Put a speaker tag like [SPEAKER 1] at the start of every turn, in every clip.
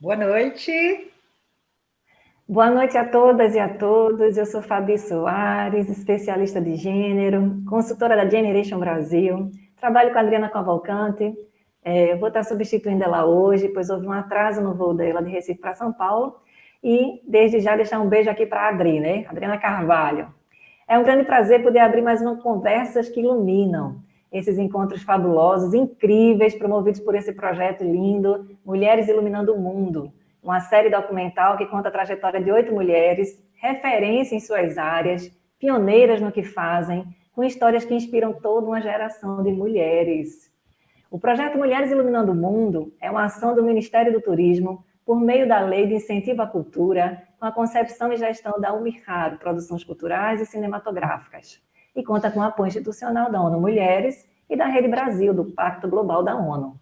[SPEAKER 1] Boa noite.
[SPEAKER 2] Boa noite a todas e a todos. Eu sou Fabi Soares, especialista de gênero, consultora da Generation Brasil. Trabalho com a Adriana Cavalcante. Eu vou estar substituindo ela hoje, pois houve um atraso no voo dela de Recife para São Paulo. E, desde já, deixar um beijo aqui para a Adri, né? Adriana Carvalho. É um grande prazer poder abrir mais uma Conversas que Iluminam. Esses encontros fabulosos, incríveis, promovidos por esse projeto lindo, Mulheres Iluminando o Mundo. Uma série documental que conta a trajetória de 8 mulheres, referência em suas áreas, pioneiras no que fazem, com histórias que inspiram toda uma geração de mulheres. O projeto Mulheres Iluminando o Mundo é uma ação do Ministério do Turismo por meio da Lei de Incentivo à Cultura, com a concepção e gestão da UMIHARO, Produções Culturais e Cinematográficas, e conta com o apoio institucional da ONU Mulheres e da Rede Brasil, do Pacto Global da ONU.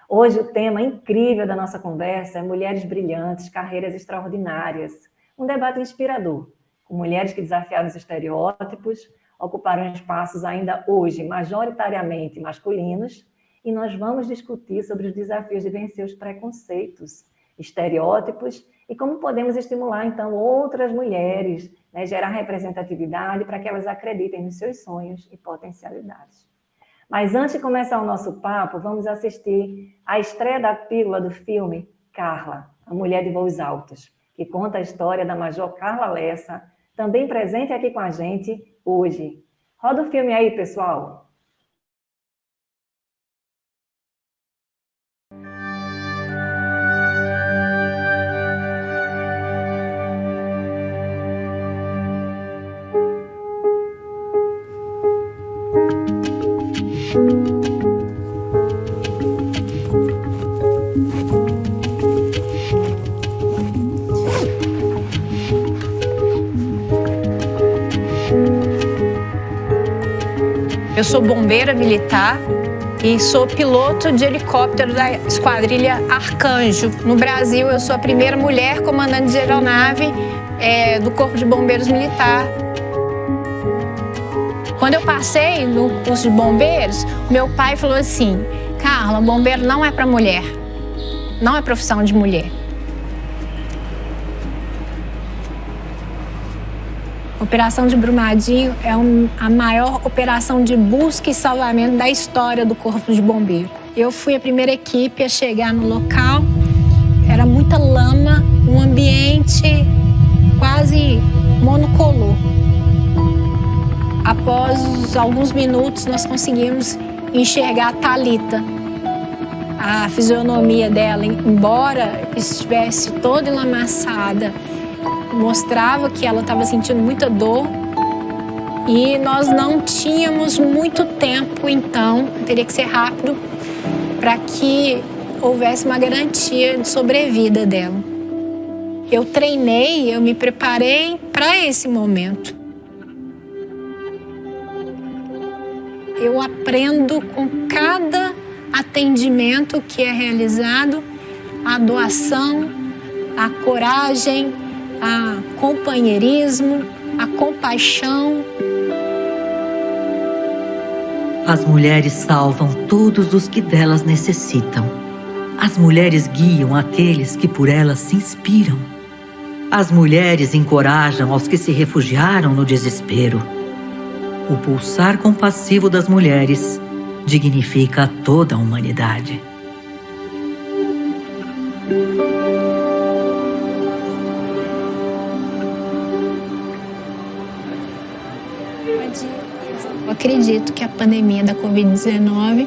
[SPEAKER 2] Hoje o tema incrível da nossa conversa é Mulheres Brilhantes, Carreiras Extraordinárias, um debate inspirador, com mulheres que desafiaram os estereótipos, ocuparam espaços ainda hoje majoritariamente masculinos, e nós vamos discutir sobre os desafios de vencer os preconceitos, estereótipos e como podemos estimular, então, outras mulheres, né, gerar representatividade para que elas acreditem nos seus sonhos e potencialidades. Mas antes de começar o nosso papo, vamos assistir à estreia da pílula do filme Carla, a Mulher de Voos Altos, que conta a história da Major Carla Lessa, também presente aqui com a gente hoje. Roda o filme aí, pessoal!
[SPEAKER 3] Eu sou bombeira militar e sou piloto de helicóptero da esquadrilha Arcanjo. No Brasil, eu sou a primeira mulher comandante de aeronave do Corpo de Bombeiros Militar. Quando eu passei no curso de bombeiros, meu pai falou assim: Carla, bombeiro não é para mulher, não é profissão de mulher. A Operação de Brumadinho é a maior operação de busca e salvamento da história do Corpo de Bombeiro. Eu fui a primeira equipe a chegar no local, era muita lama, um ambiente quase monocolor. Após alguns minutos, nós conseguimos enxergar a Thalita. A fisionomia dela, embora estivesse toda enlamaçada, mostrava que ela estava sentindo muita dor e nós não tínhamos muito tempo, então teria que ser rápido para que houvesse uma garantia de sobrevida dela. Eu treinei, eu me preparei para esse momento. Eu aprendo com cada atendimento que é realizado, a doação, a coragem, a companheirismo, a compaixão.
[SPEAKER 4] As mulheres salvam todos os que delas necessitam. As mulheres guiam aqueles que por elas se inspiram. As mulheres encorajam aos que se refugiaram no desespero. O pulsar compassivo das mulheres dignifica toda a humanidade.
[SPEAKER 3] Eu acredito que a pandemia da Covid-19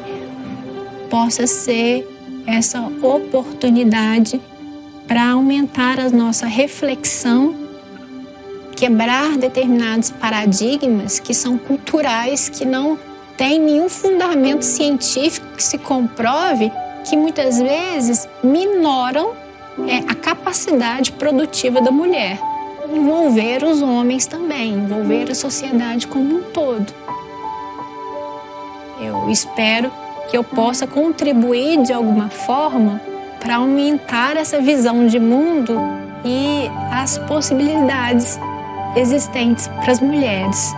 [SPEAKER 3] possa ser essa oportunidade para aumentar a nossa reflexão, quebrar determinados paradigmas que são culturais, que não têm nenhum fundamento científico que se comprove, que muitas vezes minoram a capacidade produtiva da mulher. Envolver os homens também, envolver a sociedade como um todo. Eu espero que eu possa contribuir de alguma forma para aumentar essa visão de mundo e as possibilidades existentes para as mulheres.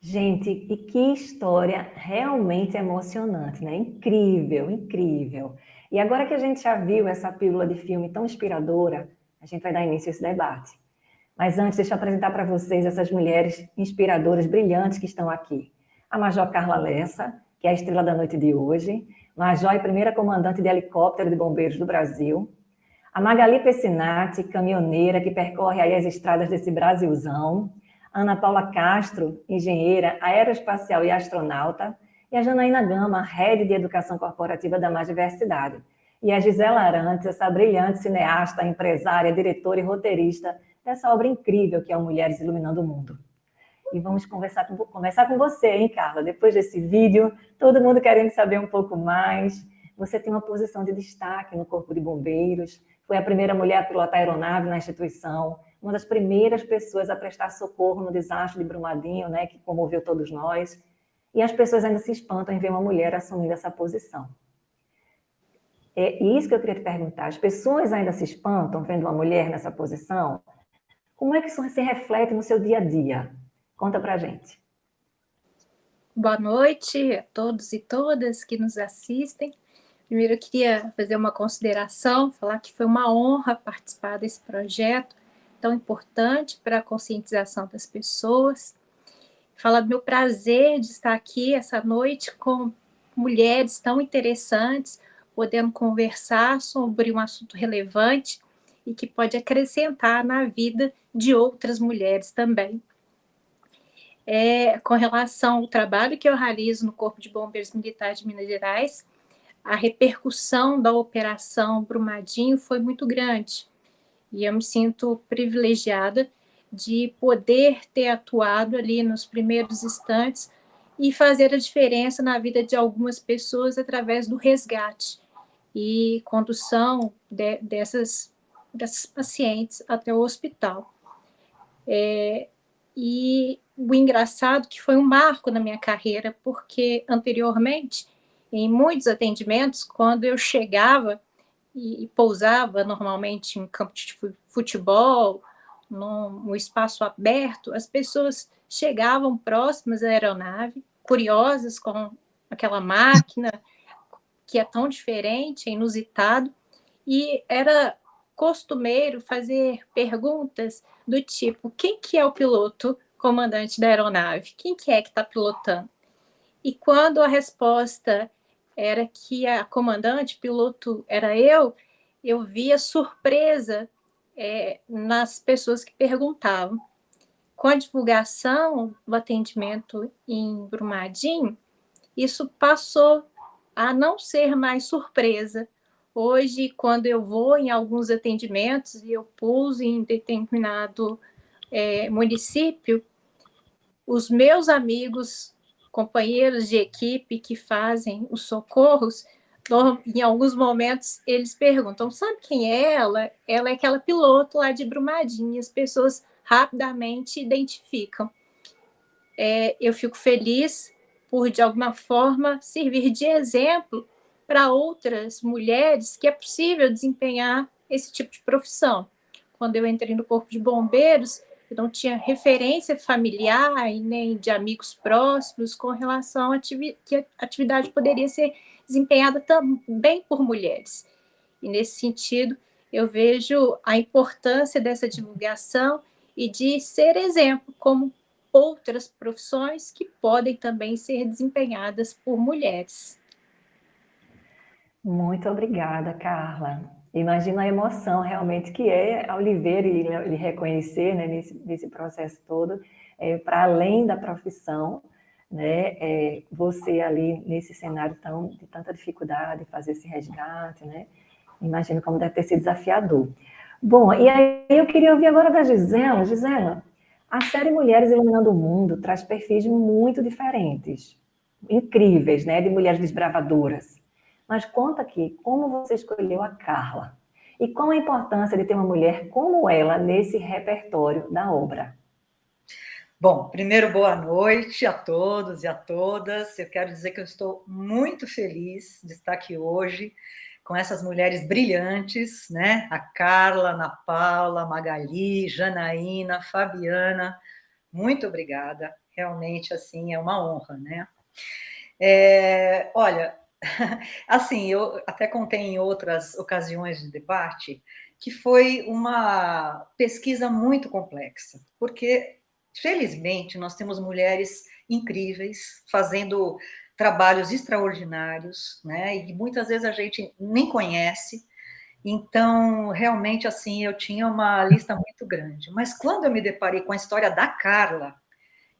[SPEAKER 2] Gente, e que história realmente emocionante, né? Incrível, incrível. E agora que a gente já viu essa pílula de filme tão inspiradora, a gente vai dar início a esse debate. Mas antes, deixa eu apresentar para vocês essas mulheres inspiradoras, brilhantes que estão aqui. A Major Carla Lessa, que é a estrela da noite de hoje, Major e primeira comandante de helicóptero de bombeiros do Brasil. A Magali Pessinati, caminhoneira que percorre aí as estradas desse Brasilzão. Ana Paula Castro, engenheira aeroespacial e astronauta. E a Janaína Gama, head de educação corporativa da Mais Diversidade. E a Gisela Arantes, essa brilhante cineasta, empresária, diretora e roteirista dessa obra incrível que é o Mulheres Iluminando o Mundo. E vamos conversar com você, hein, Carla? Depois desse vídeo, todo mundo querendo saber um pouco mais. Você tem uma posição de destaque no Corpo de Bombeiros, foi a primeira mulher a pilotar aeronave na instituição, uma das primeiras pessoas a prestar socorro no desastre de Brumadinho, né, que comoveu todos nós. E as pessoas ainda se espantam em ver uma mulher assumindo essa posição. É isso que eu queria te perguntar. As pessoas ainda se espantam vendo uma mulher nessa posição? Como é que isso se reflete no seu dia a dia? Conta pra gente.
[SPEAKER 1] Boa noite a todos e todas que nos assistem. Primeiro, eu queria fazer uma consideração, falar que foi uma honra participar desse projeto tão importante para a conscientização das pessoas. Falar do meu prazer de estar aqui essa noite com mulheres tão interessantes, podendo conversar sobre um assunto relevante e que pode acrescentar na vida de outras mulheres também. Com relação ao trabalho que eu realizo no Corpo de Bombeiros Militares de Minas Gerais, a repercussão da Operação Brumadinho foi muito grande. E eu me sinto privilegiada de poder ter atuado ali nos primeiros instantes e fazer a diferença na vida de algumas pessoas através do resgate e condução dessas pacientes até o hospital. E o engraçado que foi um marco na minha carreira, porque anteriormente, em muitos atendimentos, quando eu chegava e pousava normalmente em campo de futebol, num espaço aberto, as pessoas chegavam próximas à aeronave, curiosas com aquela máquina que é tão diferente, é inusitado, e era costumeiro fazer perguntas do tipo: quem que é o piloto comandante da aeronave? Quem que é que está pilotando? E quando a resposta era que a comandante, piloto, era eu via surpresa nas pessoas que perguntavam. Com a divulgação do atendimento em Brumadinho, isso passou a não ser mais surpresa. Hoje, quando eu vou em alguns atendimentos e eu pouso em determinado município, os meus amigos, companheiros de equipe que fazem os socorros, em alguns momentos eles perguntam: sabe quem é ela? Ela é aquela piloto lá de Brumadinho. As pessoas rapidamente identificam. Eu fico feliz por, de alguma forma, servir de exemplo para outras mulheres que é possível desempenhar esse tipo de profissão. Quando eu entrei no Corpo de Bombeiros, eu não tinha referência familiar e nem de amigos próximos com relação a que a atividade poderia ser desempenhada também por mulheres. E, nesse sentido, eu vejo a importância dessa divulgação e de ser exemplo, como outras profissões que podem também ser desempenhadas por mulheres.
[SPEAKER 2] Muito obrigada, Carla. Imagino a emoção realmente que é ao lhe ver e lhe reconhecer, né, nesse processo todo, para além da profissão, né, você ali nesse cenário de tanta dificuldade, fazer esse resgate, né? Imagino como deve ter sido desafiador. Bom, e aí eu queria ouvir agora da Gisela. Gisela, a série Mulheres Iluminando o Mundo traz perfis muito diferentes, incríveis, né, de mulheres desbravadoras. Mas conta aqui, como você escolheu a Carla? E qual a importância de ter uma mulher como ela nesse repertório da obra?
[SPEAKER 5] Bom, primeiro, boa noite a todos e a todas. Eu quero dizer que eu estou muito feliz de estar aqui hoje com essas mulheres brilhantes, né? A Carla, Ana Paula, Magali, Janaína, Fabiana. Muito obrigada. realmente, assim, é uma honra, né? Olha, assim, eu até contei em outras ocasiões de debate que foi uma pesquisa muito complexa, porque, felizmente, nós temos mulheres incríveis fazendo trabalhos extraordinários, né? E muitas vezes a gente nem conhece. Então, realmente, assim, eu tinha uma lista muito grande. Mas quando eu me deparei com a história da Carla,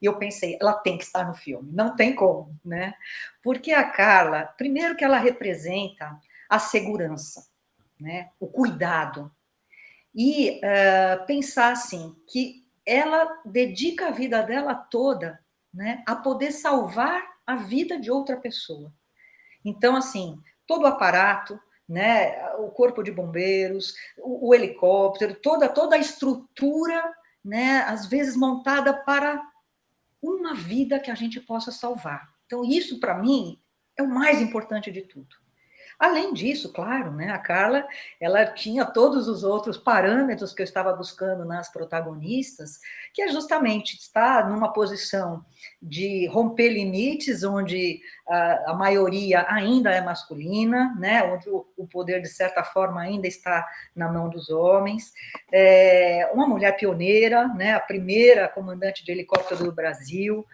[SPEAKER 5] eu pensei, ela tem que estar no filme, não tem como, né? Porque a Carla, primeiro que ela representa a segurança, né? O cuidado. E pensar assim, que ela dedica a vida dela toda, né, a poder salvar a vida de outra pessoa. Então, assim, todo o aparato, né, o corpo de bombeiros, o helicóptero, toda a estrutura, né, às vezes montada para uma vida que a gente possa salvar. Então, isso, para mim, é o mais importante de tudo. Além disso, claro, né, a Carla, ela tinha todos os outros parâmetros que eu estava buscando nas protagonistas, que é justamente estar numa posição de romper limites, onde a maioria ainda é masculina, né, onde o poder, de certa forma, ainda está na mão dos homens. Uma mulher pioneira, né, a primeira comandante de helicóptero do Brasil,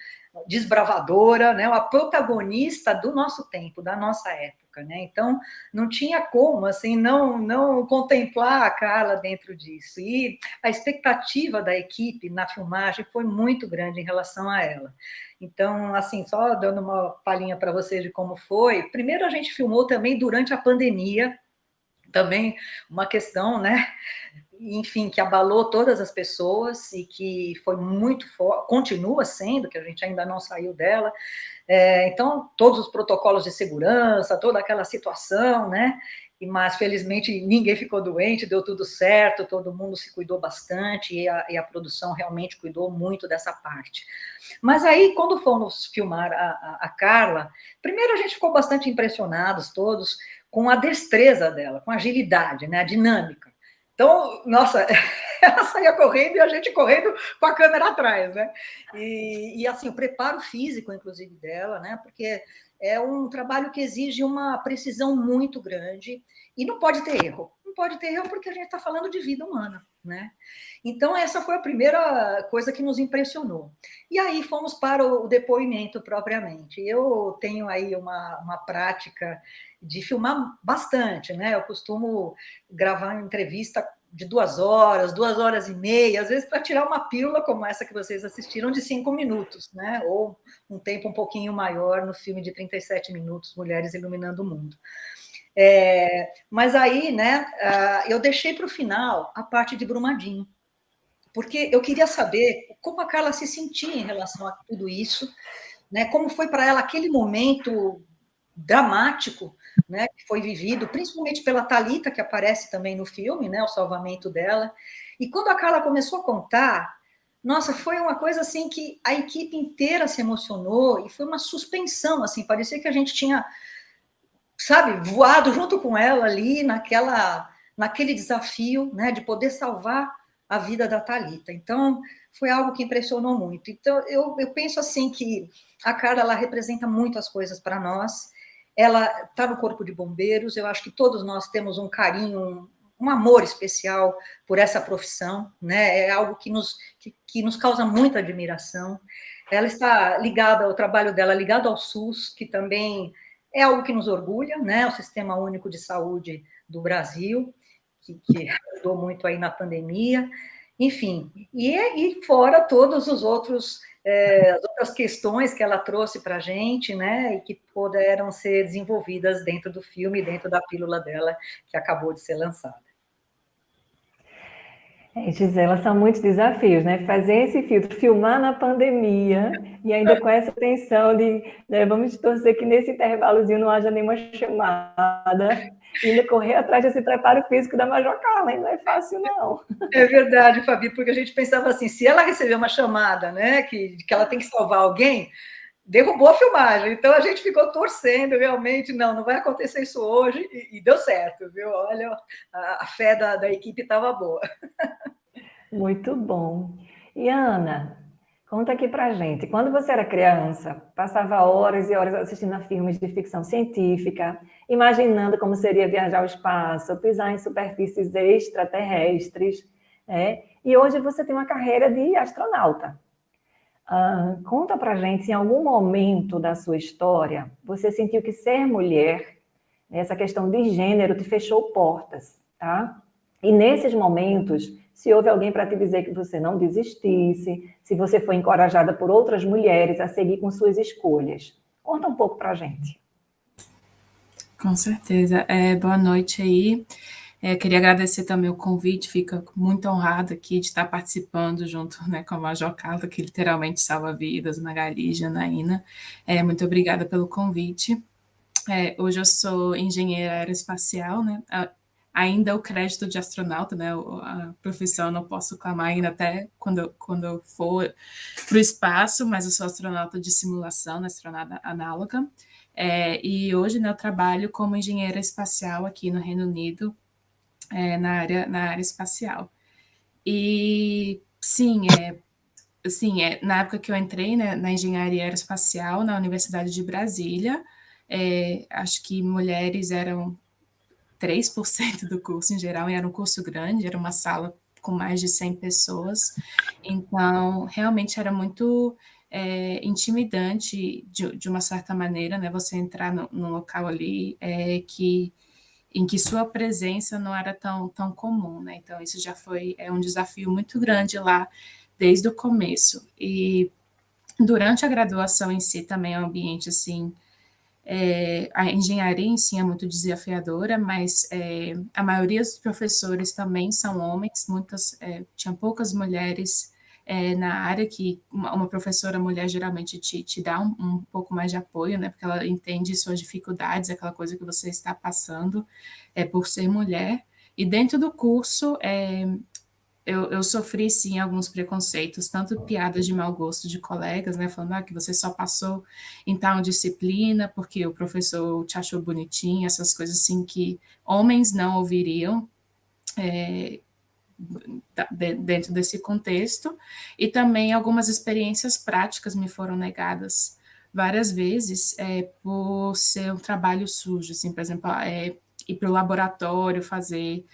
[SPEAKER 5] desbravadora, né, uma protagonista do nosso tempo, da nossa época, né? Então, não tinha como, assim, não contemplar a Carla dentro disso. E a expectativa da equipe na filmagem foi muito grande em relação a ela. Então, assim, só dando uma palhinha para vocês de como foi. Primeiro, a gente filmou também durante a pandemia, também uma questão, né? Enfim, que abalou todas as pessoas e que foi muito forte, continua sendo, que a gente ainda não saiu dela. Então, todos os protocolos de segurança, toda aquela situação, né? Mas, felizmente, ninguém ficou doente, deu tudo certo, todo mundo se cuidou bastante e a produção realmente cuidou muito dessa parte. Mas aí, quando fomos filmar a Carla, primeiro a gente ficou bastante impressionados todos com a destreza dela, com a agilidade, né? A dinâmica. Então, nossa, ela saía correndo e a gente correndo com a câmera atrás, né? E assim, o preparo físico, inclusive, dela, né? Porque é um trabalho que exige uma precisão muito grande e não pode ter erro. Não pode ter erro porque a gente está falando de vida humana, né? Então, essa foi a primeira coisa que nos impressionou. E aí fomos para o depoimento propriamente. Eu tenho aí uma prática de filmar bastante, né? Eu costumo gravar uma entrevista de 2 horas e meia, às vezes para tirar uma pílula como essa que vocês assistiram de 5 minutos, né? Ou um tempo um pouquinho maior no filme de 37 minutos, Mulheres Iluminando o Mundo. Mas aí, né, eu deixei para o final a parte de Brumadinho, porque eu queria saber como a Carla se sentia em relação a tudo isso, né? Como foi para ela aquele momento dramático, né, que foi vivido, principalmente pela Thalita, que aparece também no filme, né, o salvamento dela. E quando a Carla começou a contar, nossa, foi uma coisa assim que a equipe inteira se emocionou e foi uma suspensão, assim, parecia que a gente tinha, sabe, voado junto com ela ali naquele desafio, né, de poder salvar a vida da Thalita. Então, foi algo que impressionou muito. Então, eu penso assim que a Carla, ela representa muitas coisas para nós. Ela está no Corpo de Bombeiros, eu acho que todos nós temos um carinho, um amor especial por essa profissão, né? É algo que nos causa muita admiração. Ela está ligada, o trabalho dela ligado ao SUS, que também é algo que nos orgulha, né? O Sistema Único de Saúde do Brasil, que ajudou muito aí na pandemia. Enfim, e fora todos os outros as outras questões que ela trouxe para a gente, né, e que puderam ser desenvolvidas dentro do filme, dentro da pílula dela, que acabou de ser lançada.
[SPEAKER 2] Gisela, são muitos desafios, né? Fazer esse filtro, filmar na pandemia e ainda com essa tensão de, né, vamos torcer que nesse intervalozinho não haja nenhuma chamada, e ainda correr atrás desse preparo físico da Major Carla, não é fácil, não.
[SPEAKER 5] É verdade, Fabi, porque a gente pensava assim, se ela receber uma chamada, né, que ela tem que salvar alguém, derrubou a filmagem. Então a gente ficou torcendo, realmente, não vai acontecer isso hoje, e deu certo, viu? Olha, a fé da equipe estava boa.
[SPEAKER 2] Muito bom. E Ana, Conta aqui pra gente. Quando você era criança, passava horas e horas assistindo a filmes de ficção científica, imaginando como seria viajar ao espaço, pisar em superfícies extraterrestres, né? E hoje você tem uma carreira de astronauta. Conta pra gente se em algum momento da sua história você sentiu que ser mulher, essa questão de gênero, te fechou portas, tá? E nesses momentos, se houve alguém para te dizer que você não desistisse, se você foi encorajada por outras mulheres a seguir com suas escolhas. Conta um pouco para a gente.
[SPEAKER 6] Com certeza. Boa noite aí. Queria agradecer também o convite, fico muito honrada aqui de estar participando junto, né, com a Major Carla, que literalmente salva vidas, Magali, Janaína. Muito obrigada pelo convite. Hoje eu sou engenheira aeroespacial, né? Ainda o crédito de astronauta, né? A profissão eu não posso clamar ainda até quando eu for para o espaço, mas eu sou astronauta de simulação, né, astronauta análoga. E hoje, né, eu trabalho como engenheira espacial aqui no Reino Unido, na área espacial. E sim, na época que eu entrei, né, na engenharia aeroespacial na Universidade de Brasília, acho que mulheres eram 3% do curso em geral, e era um curso grande, era uma sala com mais de 100 pessoas, então realmente era muito intimidante de uma certa maneira, né, você entrar num local ali em que sua presença não era tão comum, né, então isso já foi um desafio muito grande lá desde o começo, e durante a graduação em si também é um ambiente assim. A engenharia em si é muito desafiadora, mas a maioria dos professores também são homens, tinha poucas mulheres na área, que uma professora mulher geralmente te dá um pouco mais de apoio, né, porque ela entende suas dificuldades, aquela coisa que você está passando por ser mulher, e dentro do curso eu sofri, sim, alguns preconceitos, tanto piadas de mau gosto de colegas, né, falando que você só passou em tal disciplina porque o professor te achou bonitinho, essas coisas assim que homens não ouviriam dentro desse contexto, e também algumas experiências práticas me foram negadas várias vezes por ser um trabalho sujo, assim, por exemplo, ir para o laboratório fazer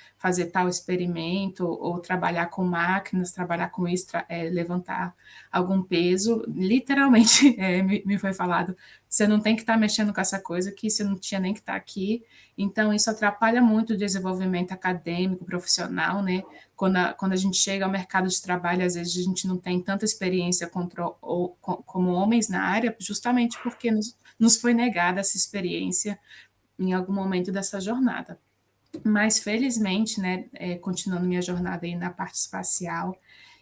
[SPEAKER 6] tal experimento, ou trabalhar com máquinas, trabalhar com isso, levantar algum peso. Literalmente, me foi falado, você não tem que estar mexendo com essa coisa aqui, você não tinha nem que estar aqui. Então, isso atrapalha muito o desenvolvimento acadêmico, profissional, né? Quando a gente chega ao mercado de trabalho, às vezes a gente não tem tanta experiência como homens na área, justamente porque nos foi negada essa experiência em algum momento dessa jornada. Mas, felizmente, né, continuando minha jornada aí na parte espacial,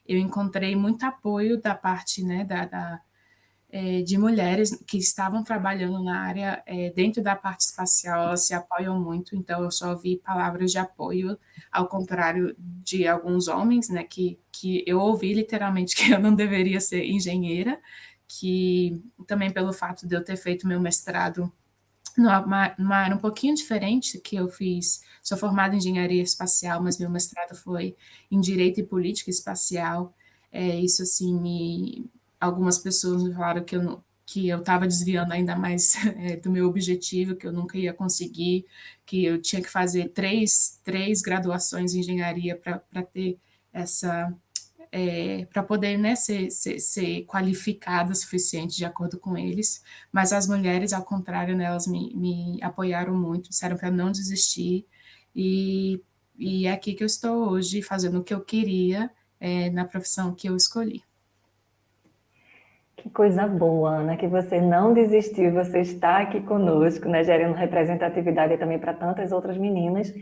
[SPEAKER 6] eu encontrei muito apoio da parte, né, de mulheres que estavam trabalhando na área dentro da parte espacial, elas se apoiam muito, então eu só vi palavras de apoio, ao contrário de alguns homens, né, que eu ouvi literalmente que eu não deveria ser engenheira, que também pelo fato de eu ter feito meu mestrado numa área um pouquinho diferente que eu fiz. Sou formada em engenharia espacial, mas meu mestrado foi em direito e política espacial. Isso, assim, algumas pessoas me falaram que eu estava desviando ainda mais do meu objetivo, que eu nunca ia conseguir, que eu tinha que fazer três graduações em engenharia para ter essa... para poder, né, ser qualificada o suficiente de acordo com eles, mas as mulheres, ao contrário, né, elas me apoiaram muito, disseram para não desistir, e é aqui que eu estou hoje, fazendo o que eu queria na profissão que eu escolhi.
[SPEAKER 2] Que coisa boa, Ana, que você não desistiu, você está aqui conosco, né, gerando representatividade também para tantas outras meninas.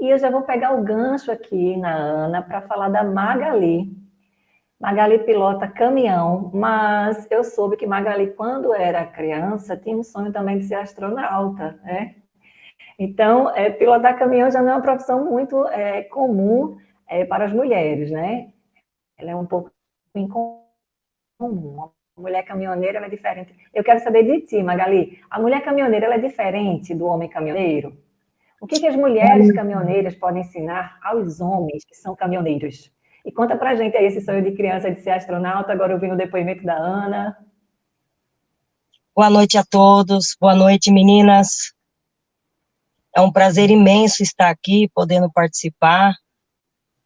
[SPEAKER 2] E eu já vou pegar o gancho aqui na Ana para falar da Magali. Magali pilota caminhão, mas eu soube que Magali, quando era criança, tinha um sonho também de ser astronauta, né? Então, pilotar caminhão já não é uma profissão muito comum para as mulheres, né? Ela é um pouco incomum. A mulher caminhoneira ela é diferente. Eu quero saber de ti, Magali. A mulher caminhoneira ela é diferente do homem caminhoneiro? O que as mulheres caminhoneiras podem ensinar aos homens que são caminhoneiros? E conta pra gente aí esse sonho de criança de ser astronauta, agora ouvindo o depoimento da Ana.
[SPEAKER 7] Boa noite a todos, boa noite, meninas. É um prazer imenso estar aqui, podendo participar,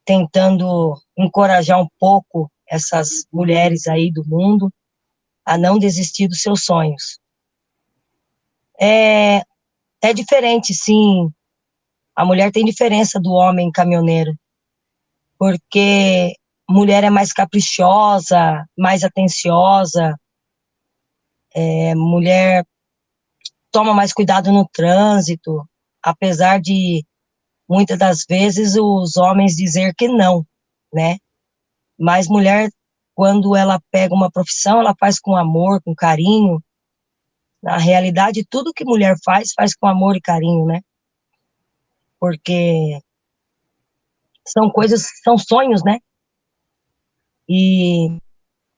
[SPEAKER 7] tentando encorajar um pouco essas mulheres aí do mundo a não desistir dos seus sonhos. É diferente, sim. A mulher tem diferença do homem caminhoneiro, porque mulher é mais caprichosa, mais atenciosa, mulher toma mais cuidado no trânsito, apesar de muitas das vezes os homens dizer que não, né? Mas mulher, quando ela pega uma profissão, ela faz com amor, com carinho. Na realidade, tudo que mulher faz com amor e carinho, né? Porque são coisas, são sonhos, né? E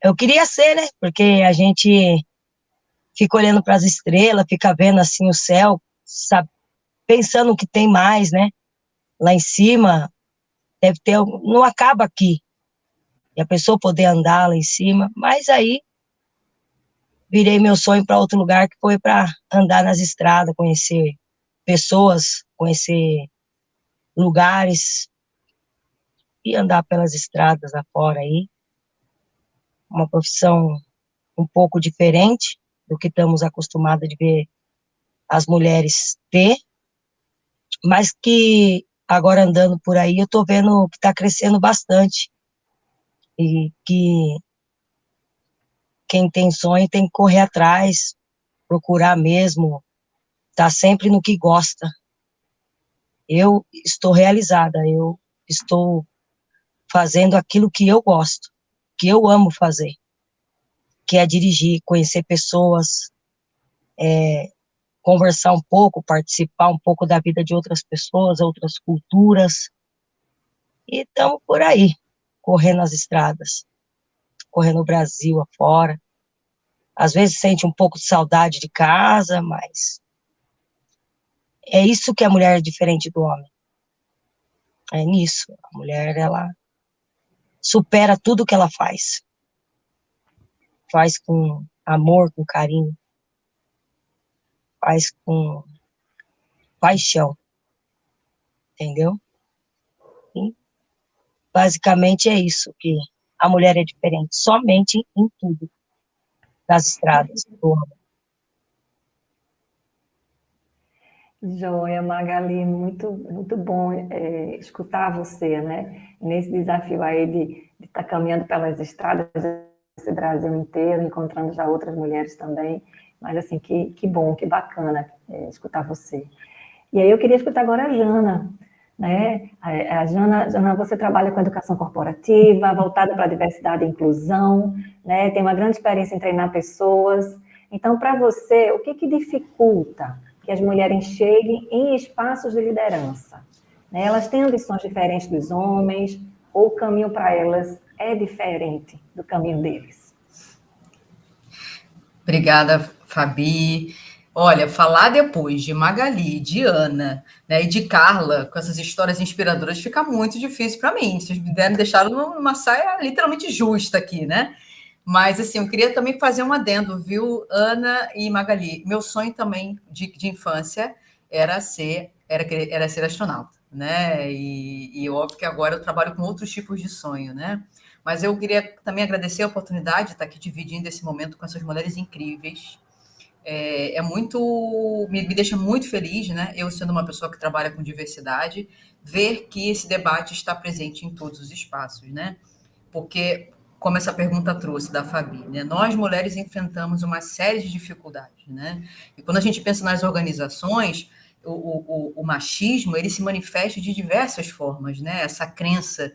[SPEAKER 7] eu queria ser, né? Porque a gente fica olhando para as estrelas, fica vendo assim o céu, sabe? Pensando que tem mais, né? Lá em cima, deve ter, não acaba aqui. E a pessoa poder andar lá em cima, mas aí virei meu sonho para outro lugar, que foi para andar nas estradas, conhecer pessoas, conhecer lugares e andar pelas estradas afora aí. Uma profissão um pouco diferente do que estamos acostumados de ver as mulheres ter, mas que agora andando por aí eu estou vendo que está crescendo bastante e que quem tem sonho tem que correr atrás, procurar mesmo, estar sempre no que gosta. Eu estou realizada, eu estou fazendo aquilo que eu gosto, que eu amo fazer, que é dirigir, conhecer pessoas, conversar um pouco, participar um pouco da vida de outras pessoas, outras culturas, e estamos por aí, correndo as estradas, correndo o Brasil afora. Às vezes sente um pouco de saudade de casa, mas é isso que a mulher é diferente do homem. É nisso. A mulher, ela supera tudo que ela faz. Faz com amor, com carinho. Faz com paixão. Entendeu? E basicamente é isso, que a mulher é diferente, somente em tudo. Das estradas do homem.
[SPEAKER 2] Joia, Magali, muito, muito bom escutar você, né? Nesse desafio aí de estar caminhando pelas estradas desse Brasil inteiro, encontrando já outras mulheres também. Mas, assim, que bom, que bacana escutar você. E aí eu queria escutar agora a Jana, né? A Jana, você trabalha com educação corporativa, voltada para a diversidade e inclusão, né? Tem uma grande experiência em treinar pessoas. Então, para você, o que dificulta que as mulheres cheguem em espaços de liderança? Né? Elas têm ambições diferentes dos homens, ou o caminho para elas é diferente do caminho deles?
[SPEAKER 8] Obrigada, Fabi. Olha, falar depois de Magali, de Ana, né, e de Carla, com essas histórias inspiradoras, fica muito difícil para mim. Vocês me deixaram numa saia literalmente justa aqui, né? Mas, assim, eu queria também fazer um adendo, viu, Ana e Magali? Meu sonho também de infância era ser astronauta, né? E óbvio que agora eu trabalho com outros tipos de sonho, né? Mas eu queria também agradecer a oportunidade de estar aqui dividindo esse momento com essas mulheres incríveis. Me deixa muito feliz, né? Eu sendo uma pessoa que trabalha com diversidade, ver que esse debate está presente em todos os espaços, né? Porque, como essa pergunta trouxe da Fabi, né? Nós, mulheres, enfrentamos uma série de dificuldades, né? E quando a gente pensa nas organizações, o machismo, ele se manifesta de diversas formas, né? Essa crença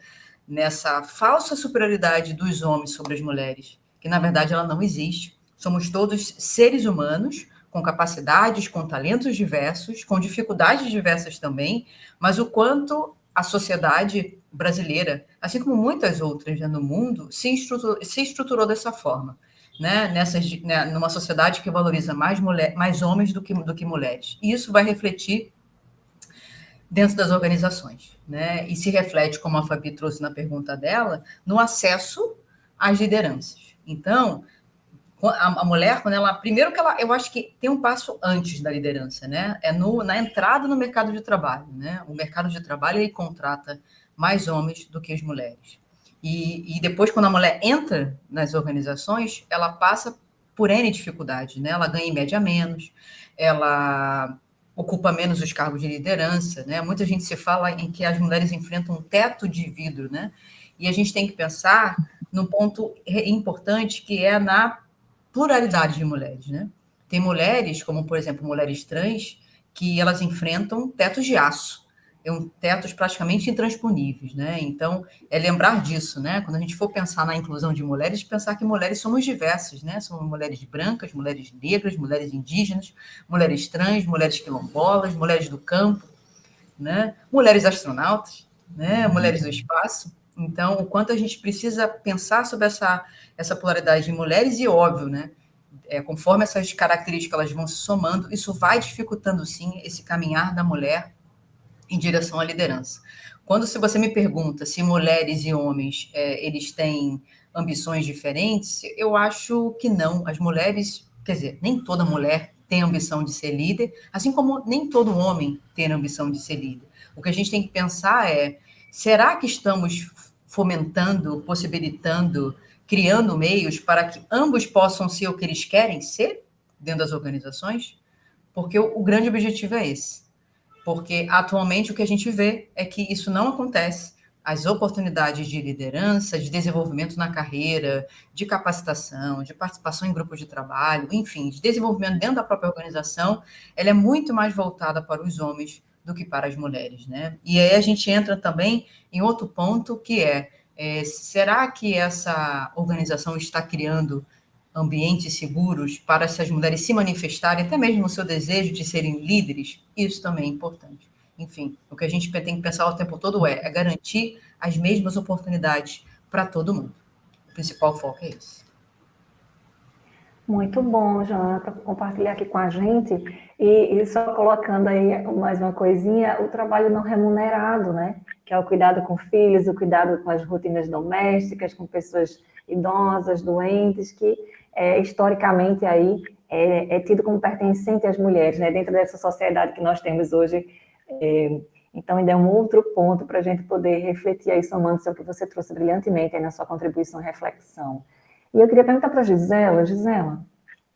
[SPEAKER 8] nessa falsa superioridade dos homens sobre as mulheres, que, na verdade, ela não existe. Somos todos seres humanos, com capacidades, com talentos diversos, com dificuldades diversas também, mas o quanto a sociedade brasileira, assim como muitas outras, né, no mundo, se estruturou dessa forma, né? Numa sociedade que valoriza mais homens do que mulheres. E isso vai refletir dentro das organizações, né? E se reflete, como a Fabi trouxe na pergunta dela, no acesso às lideranças. Então, a mulher, quando ela... Primeiro que ela... Eu acho que tem um passo antes da liderança, né? Na entrada no mercado de trabalho, né? O mercado de trabalho, ele contrata mais homens do que as mulheres. E depois, quando a mulher entra nas organizações, ela passa por N dificuldades, né? Ela ganha em média menos, ela ocupa menos os cargos de liderança, né? Muita gente se fala em que as mulheres enfrentam um teto de vidro, né? E a gente tem que pensar num ponto importante, que é na pluralidade de mulheres, né? Tem mulheres, como, por exemplo, mulheres trans, que elas enfrentam tetos de aço, tetos praticamente intransponíveis, né? Então, é lembrar disso, né? Quando a gente for pensar na inclusão de mulheres, pensar que mulheres somos diversas, né? Somos mulheres brancas, mulheres negras, mulheres indígenas, mulheres trans, mulheres quilombolas, mulheres do campo, né? Mulheres astronautas, né? Mulheres do espaço. Então, o quanto a gente precisa pensar sobre essa pluralidade de mulheres e, óbvio, né? Conforme essas características elas vão se somando, isso vai dificultando, sim, esse caminhar da mulher em direção à liderança. Se você me pergunta se mulheres e homens eles têm ambições diferentes, eu acho que não. As mulheres, quer dizer, nem toda mulher tem ambição de ser líder, assim como nem todo homem tem ambição de ser líder. O que a gente tem que pensar é, será que estamos fomentando, possibilitando, criando meios para que ambos possam ser o que eles querem ser dentro das organizações? Porque o grande objetivo é esse. Porque atualmente o que a gente vê é que isso não acontece. As oportunidades de liderança, de desenvolvimento na carreira, de capacitação, de participação em grupos de trabalho, enfim, de desenvolvimento dentro da própria organização, ela é muito mais voltada para os homens do que para as mulheres, né? E aí a gente entra também em outro ponto, que será que essa organização está criando ambientes seguros para essas mulheres se manifestarem, até mesmo no seu desejo de serem líderes? Isso também é importante. Enfim, o que a gente tem que pensar o tempo todo é garantir as mesmas oportunidades para todo mundo. O principal foco é esse.
[SPEAKER 2] Muito bom, Joana, para compartilhar aqui com a gente. E só colocando aí mais uma coisinha, o trabalho não remunerado, né? Que é o cuidado com filhos, o cuidado com as rotinas domésticas, com pessoas idosas, doentes, que historicamente aí é tido como pertencente às mulheres, né? Dentro dessa sociedade que nós temos hoje. Então, ainda é um outro ponto para a gente poder refletir aí, somando-se ao que você trouxe brilhantemente aí na sua contribuição e reflexão. E eu queria perguntar para a Gisela,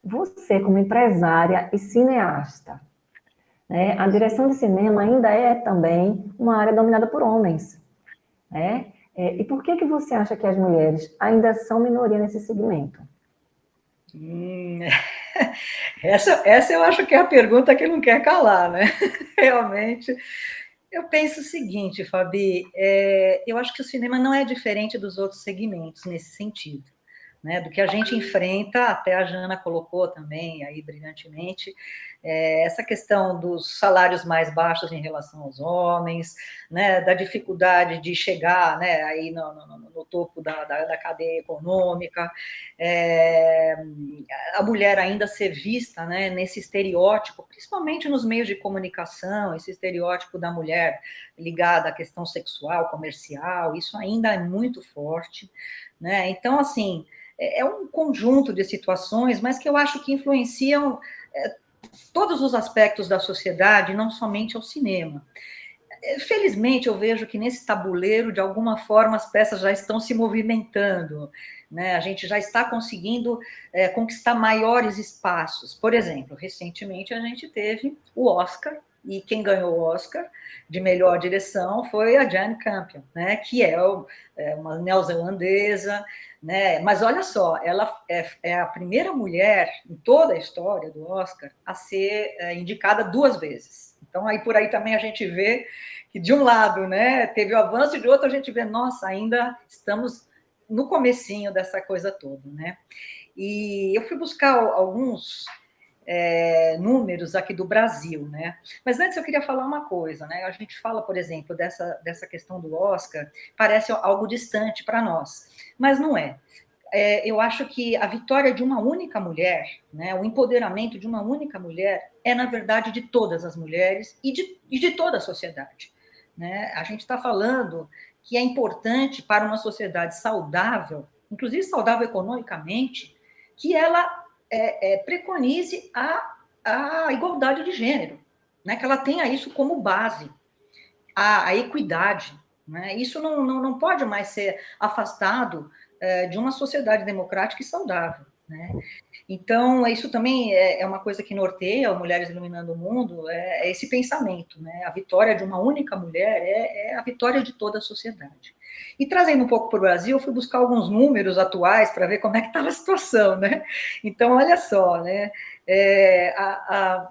[SPEAKER 2] você como empresária e cineasta, né, a direção de cinema ainda é também uma área dominada por homens, né? E por que você acha que as mulheres ainda são minoria nesse segmento?
[SPEAKER 5] Essa eu acho que é a pergunta que não quer calar, né? Realmente. Eu penso o seguinte, Fabi, eu acho que o cinema não é diferente dos outros segmentos nesse sentido, né, do que a gente enfrenta, até a Jana colocou também aí brilhantemente, essa questão dos salários mais baixos em relação aos homens, né, da dificuldade de chegar, né, aí no topo da cadeia econômica, a mulher ainda ser vista, né, nesse estereótipo, principalmente nos meios de comunicação, esse estereótipo da mulher ligada à questão sexual, comercial, isso ainda é muito forte, né, então, assim, é um conjunto de situações, mas que eu acho que influenciam todos os aspectos da sociedade, não somente ao cinema. Felizmente, eu vejo que nesse tabuleiro, de alguma forma, as peças já estão se movimentando, né? A gente já está conseguindo conquistar maiores espaços. Por exemplo, recentemente a gente teve o Oscar, e quem ganhou o Oscar de melhor direção foi a Jane Campion, né? Que é uma neozelandesa, né? Mas olha só, ela é a primeira mulher em toda a história do Oscar a ser indicada 2 vezes. Então, aí por aí também a gente vê que, de um lado, né, teve o avanço, e de outro a gente vê, nossa, ainda estamos no comecinho dessa coisa toda, né? E eu fui buscar alguns números aqui do Brasil, né? Mas antes eu queria falar uma coisa, né? A gente fala, por exemplo, dessa questão do Oscar, parece algo distante para nós, mas não é. Eu acho que a vitória de uma única mulher, né, o empoderamento de uma única mulher, é, na verdade, de todas as mulheres e de toda a sociedade, né? A gente está falando que é importante para uma sociedade saudável, inclusive saudável economicamente, que ela preconize a igualdade de gênero, né? Que ela tenha isso como base, a equidade, né? Isso não pode mais ser afastado de uma sociedade democrática e saudável, né? Então, isso também é uma coisa que norteia Mulheres Iluminando o Mundo, é esse pensamento, né? A vitória de uma única mulher é a vitória de toda a sociedade. E trazendo um pouco para o Brasil, eu fui buscar alguns números atuais para ver como é que estava a situação, né? Então, olha só, né?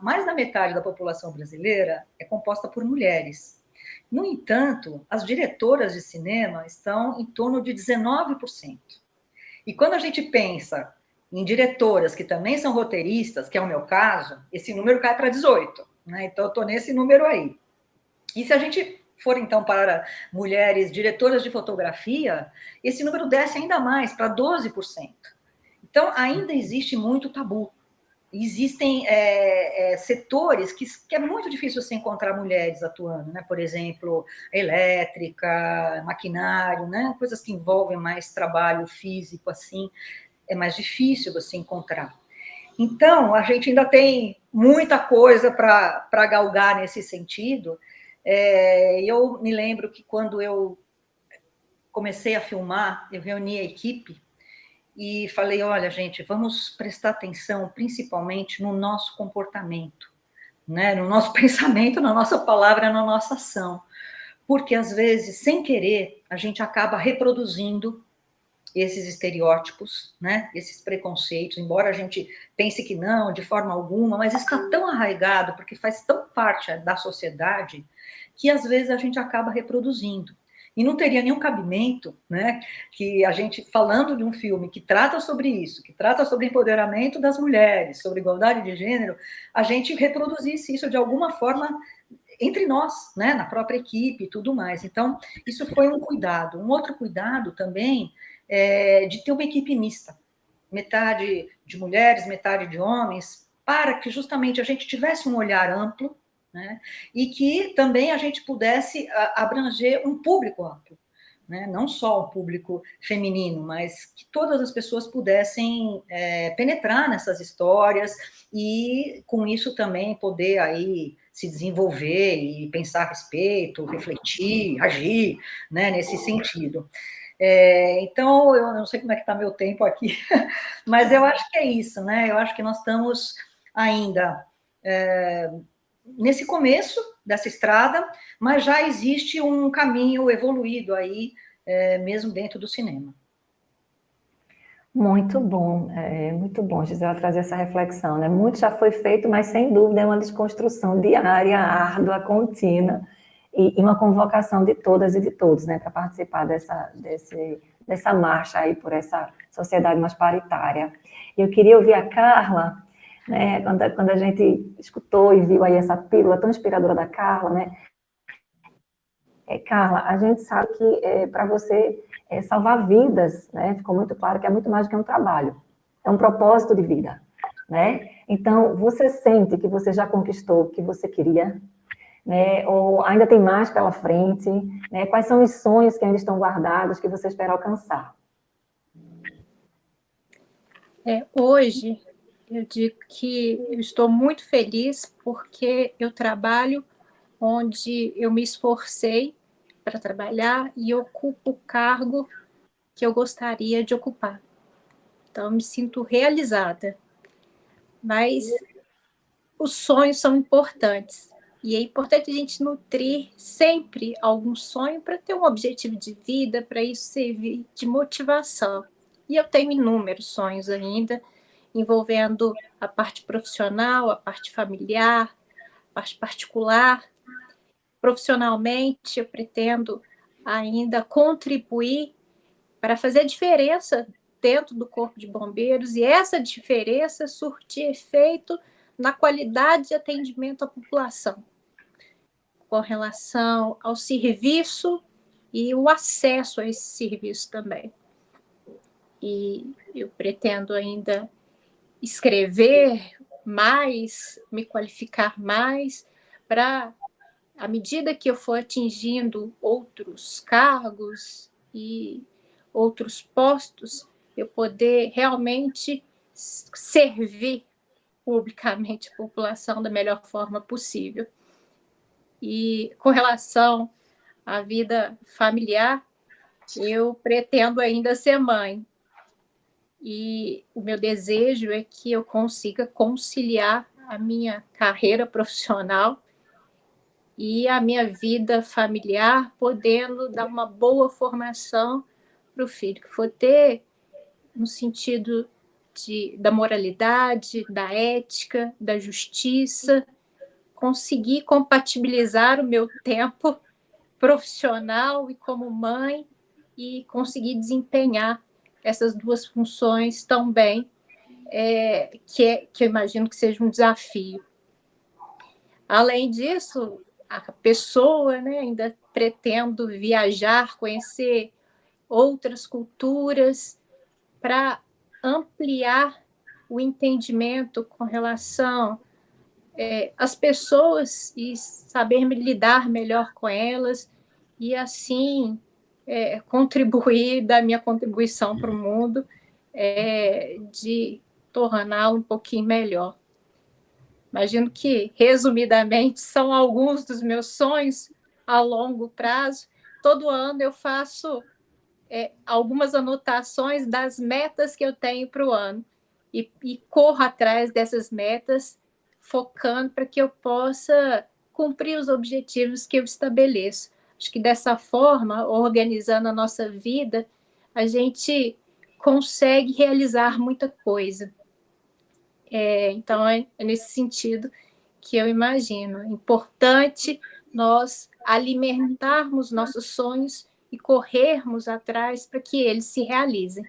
[SPEAKER 5] Mais da metade da população brasileira é composta por mulheres. No entanto, as diretoras de cinema estão em torno de 19%. E quando a gente pensa em diretoras que também são roteiristas, que é o meu caso, esse número cai para 18%, né? Então, eu estou nesse número aí. E se a gente for, então, para mulheres diretoras de fotografia, esse número desce ainda mais, para 12%. Então, ainda existe muito tabu. Existem setores que é muito difícil você encontrar mulheres atuando, né? Por exemplo, elétrica, maquinário, né? Coisas que envolvem mais trabalho físico, assim, é mais difícil você encontrar. Então, a gente ainda tem muita coisa para galgar nesse sentido. Eu me lembro que quando eu comecei a filmar, eu reuni a equipe e falei, olha, gente, vamos prestar atenção principalmente no nosso comportamento, né? No nosso pensamento, na nossa palavra, na nossa ação. Porque, às vezes, sem querer, a gente acaba reproduzindo esses estereótipos, né? Esses preconceitos, embora a gente pense que não, de forma alguma, mas está tão arraigado, porque faz tão parte da sociedade, que, às vezes, a gente acaba reproduzindo. E não teria nenhum cabimento, né, que a gente, falando de um filme que trata sobre isso, que trata sobre empoderamento das mulheres, sobre igualdade de gênero, a gente reproduzisse isso de alguma forma entre nós, né, na própria equipe e tudo mais. Então, isso foi um cuidado. Um outro cuidado também é de ter uma equipe mista, metade de mulheres, metade de homens, para que justamente a gente tivesse um olhar amplo, né? E que também a gente pudesse abranger um público amplo, né? Não só um público feminino, mas que todas as pessoas pudessem penetrar nessas histórias e, com isso, também poder aí se desenvolver e pensar a respeito, refletir, agir, né? Nesse sentido. Então, eu não sei como é que está meu tempo aqui, mas eu acho que é isso, né? Eu acho que nós estamos ainda nesse começo dessa estrada, mas já existe um caminho evoluído aí, mesmo dentro do cinema.
[SPEAKER 2] Muito bom, Gisela, trazer essa reflexão, né? Muito já foi feito, mas sem dúvida é uma desconstrução diária, árdua, contínua, e uma convocação de todas e de todos, né, para participar dessa marcha aí por essa sociedade mais paritária. Eu queria ouvir a Carla, né, quando a gente escutou e viu aí essa pílula tão inspiradora da Carla, né? Carla, a gente sabe que para você salvar vidas, né, ficou muito claro que é muito mais do que um trabalho, é um propósito de vida, né? Então, você sente que você já conquistou o que você queria, né? Ou ainda tem mais pela frente, né? Quais são os sonhos que ainda estão guardados que você espera alcançar?
[SPEAKER 1] Hoje, eu digo que eu estou muito feliz porque eu trabalho onde eu me esforcei para trabalhar e ocupo o cargo que eu gostaria de ocupar. Então, eu me sinto realizada. Mas os sonhos são importantes. E é importante a gente nutrir sempre algum sonho para ter um objetivo de vida, para isso servir de motivação. E eu tenho inúmeros sonhos ainda, envolvendo a parte profissional, a parte familiar, a parte particular. Profissionalmente, eu pretendo ainda contribuir para fazer a diferença dentro do Corpo de Bombeiros e essa diferença surtir efeito na qualidade de atendimento à população, com relação ao serviço e o acesso a esse serviço também. E eu pretendo ainda escrever mais, me qualificar mais, para, à medida que eu for atingindo outros cargos e outros postos, eu poder realmente servir publicamente a população da melhor forma possível. E com relação à vida familiar, eu pretendo ainda ser mãe. E o meu desejo é que eu consiga conciliar a minha carreira profissional e a minha vida familiar, podendo dar uma boa formação para o filho, que for ter no sentido da moralidade, da ética, da justiça, conseguir compatibilizar o meu tempo profissional e como mãe e conseguir desempenhar essas duas funções tão bem, que eu imagino que seja um desafio. Além disso, a pessoa, né, ainda pretendo viajar, conhecer outras culturas para ampliar o entendimento com relação às pessoas e saber lidar melhor com elas e, assim, contribuir, dar minha contribuição para o mundo, de torná-lo um pouquinho melhor. Imagino que, resumidamente, são alguns dos meus sonhos a longo prazo. Todo ano eu faço algumas anotações das metas que eu tenho para o ano e corro atrás dessas metas, focando para que eu possa cumprir os objetivos que eu estabeleço. Acho que dessa forma, organizando a nossa vida, a gente consegue realizar muita coisa. Então, é nesse sentido que eu imagino. É importante nós alimentarmos nossos sonhos e corrermos atrás para que eles se realizem.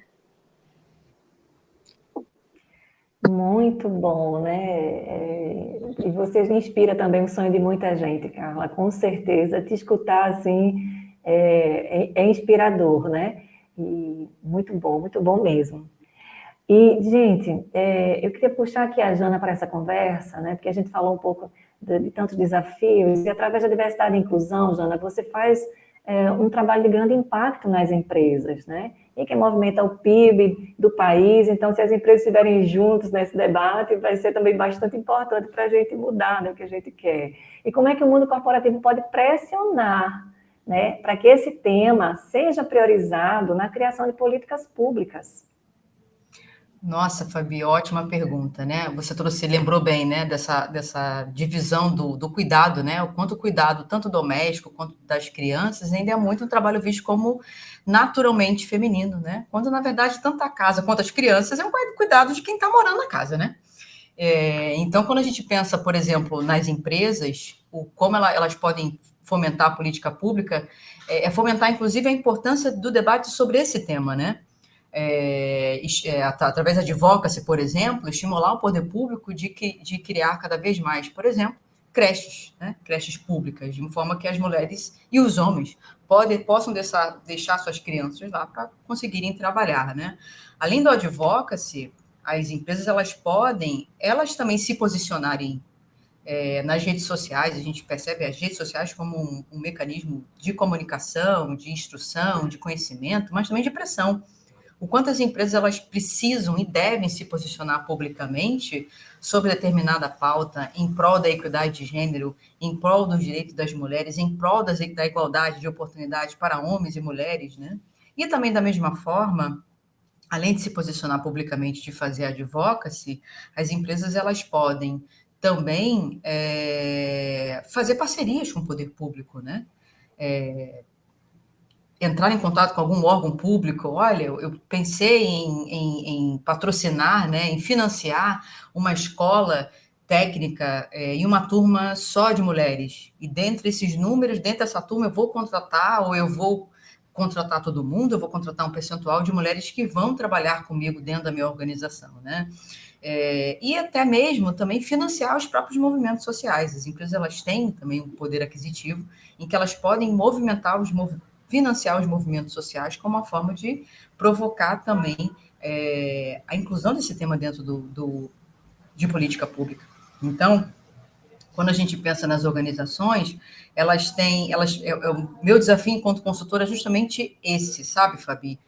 [SPEAKER 2] Muito bom, né? E você inspira também o sonho de muita gente, Carla, com certeza. Te escutar assim é inspirador, né? E muito bom mesmo. E, gente, eu queria puxar aqui a Jana para essa conversa, né? Porque a gente falou um pouco de tantos desafios, e através da diversidade e inclusão, Jana, você faz um trabalho de grande impacto nas empresas, né? E que movimenta o PIB do país. Então, se as empresas estiverem juntas nesse debate, vai ser também bastante importante para a gente mudar, né, o que a gente quer. E como é que o mundo corporativo pode pressionar, né, para que esse tema seja priorizado na criação de políticas públicas?
[SPEAKER 8] Nossa, Fabi, ótima pergunta, né? Você lembrou bem, né, dessa divisão do cuidado, né? O quanto o cuidado, tanto doméstico quanto das crianças, ainda é muito um trabalho visto como naturalmente feminino, né? Quando, na verdade, tanto a casa quanto as crianças é um cuidado de quem está morando na casa, né? Então, quando a gente pensa, por exemplo, nas empresas, como elas podem fomentar a política pública, fomentar, inclusive, a importância do debate sobre esse tema, né? Através da advocacy, por exemplo, estimular o poder público de criar cada vez mais, por exemplo, creches, né? Creches públicas, de forma que as mulheres e os homens possam deixar suas crianças lá para conseguirem trabalhar, né? Além do advocacy, as empresas elas também se posicionarem nas redes sociais. A gente percebe as redes sociais como um mecanismo de comunicação, de instrução, de conhecimento, mas também de pressão. O quanto as empresas elas precisam e devem se posicionar publicamente sobre determinada pauta em prol da equidade de gênero, em prol dos direitos das mulheres, em prol da igualdade de oportunidades para homens e mulheres, né? E também, da mesma forma, além de se posicionar publicamente, de fazer advocacy, as empresas elas podem também fazer parcerias com o poder público, né? Entrar em contato com algum órgão público. Olha, eu pensei em patrocinar, né, em financiar uma escola técnica e uma turma só de mulheres. E dentre esses números, dentro dessa turma, eu vou contratar todo mundo, eu vou contratar um percentual de mulheres que vão trabalhar comigo dentro da minha organização, né? E até mesmo também financiar os próprios movimentos sociais. As empresas elas têm também um poder aquisitivo em que elas podem financiar os movimentos sociais como uma forma de provocar também a inclusão desse tema dentro de política pública. Então, quando a gente pensa nas organizações, o meu desafio enquanto consultora é justamente esse, sabe, Fabi?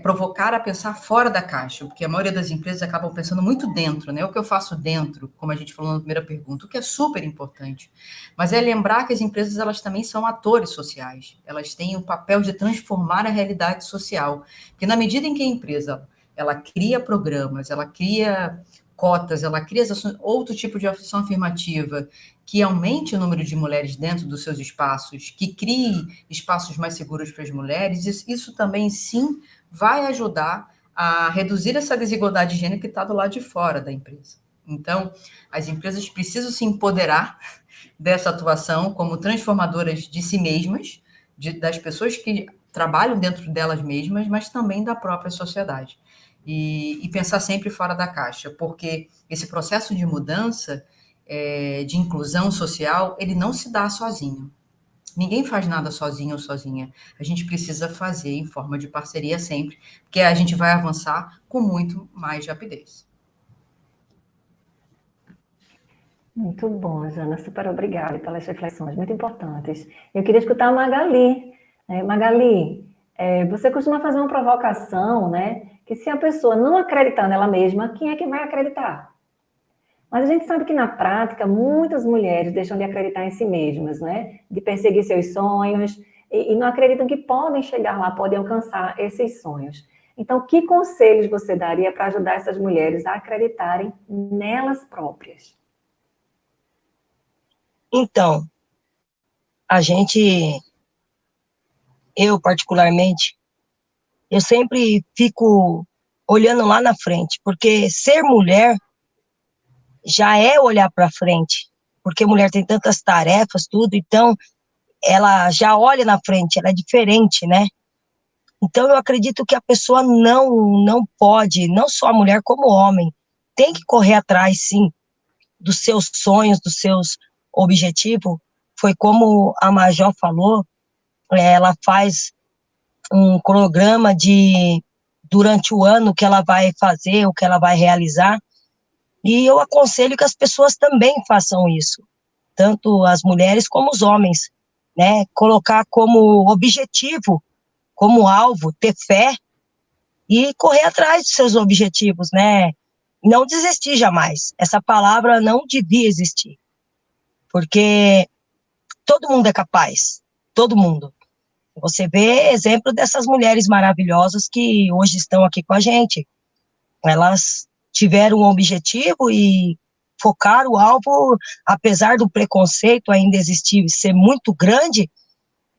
[SPEAKER 8] Provocar a pensar fora da caixa, porque a maioria das empresas acabam pensando muito dentro, né? O que eu faço dentro, como a gente falou na primeira pergunta, o que é super importante. Mas é lembrar que as empresas, elas também são atores sociais. Elas têm o papel de transformar a realidade social. Porque na medida em que a empresa, ela cria programas, ela cria cotas, ela cria outro tipo de ação afirmativa, que aumente o número de mulheres dentro dos seus espaços, que crie espaços mais seguros para as mulheres, isso também, sim, vai ajudar a reduzir essa desigualdade de gênero que está do lado de fora da empresa. Então, as empresas precisam se empoderar dessa atuação como transformadoras de si mesmas, das pessoas que trabalham dentro delas mesmas, mas também da própria sociedade. E pensar sempre fora da caixa, porque esse processo de mudança, de inclusão social, ele não se dá sozinho. Ninguém faz nada sozinho ou sozinha. A gente precisa fazer em forma de parceria sempre, porque a gente vai avançar com muito mais rapidez.
[SPEAKER 2] Muito bom, Jana. Super obrigada pelas reflexões, muito importantes. Eu queria escutar a Magali. Magali, você costuma fazer uma provocação, né? Que se a pessoa não acreditar nela mesma, quem é que vai acreditar? Mas a gente sabe que na prática, muitas mulheres deixam de acreditar em si mesmas, né? De perseguir seus sonhos e não acreditam que podem chegar lá, podem alcançar esses sonhos. Então, que conselhos você daria para ajudar essas mulheres a acreditarem nelas próprias?
[SPEAKER 7] Então, eu particularmente, eu sempre fico olhando lá na frente, porque ser mulher já é olhar para frente, porque mulher tem tantas tarefas, tudo, então ela já olha na frente, ela é diferente, né? Então eu acredito que a pessoa não pode, não só a mulher como o homem, tem que correr atrás, sim, dos seus sonhos, dos seus objetivos. Foi como a Major falou, ela faz um cronograma durante o ano que ela vai fazer, o que ela vai realizar, e eu aconselho que as pessoas também façam isso, tanto as mulheres como os homens, né? Colocar como objetivo, como alvo, ter fé e correr atrás dos seus objetivos, né? Não desistir jamais. Essa palavra não devia existir, porque todo mundo é capaz, todo mundo. Você vê exemplo dessas mulheres maravilhosas que hoje estão aqui com a gente. Elas tiveram um objetivo e focaram o alvo, apesar do preconceito ainda existir e ser muito grande.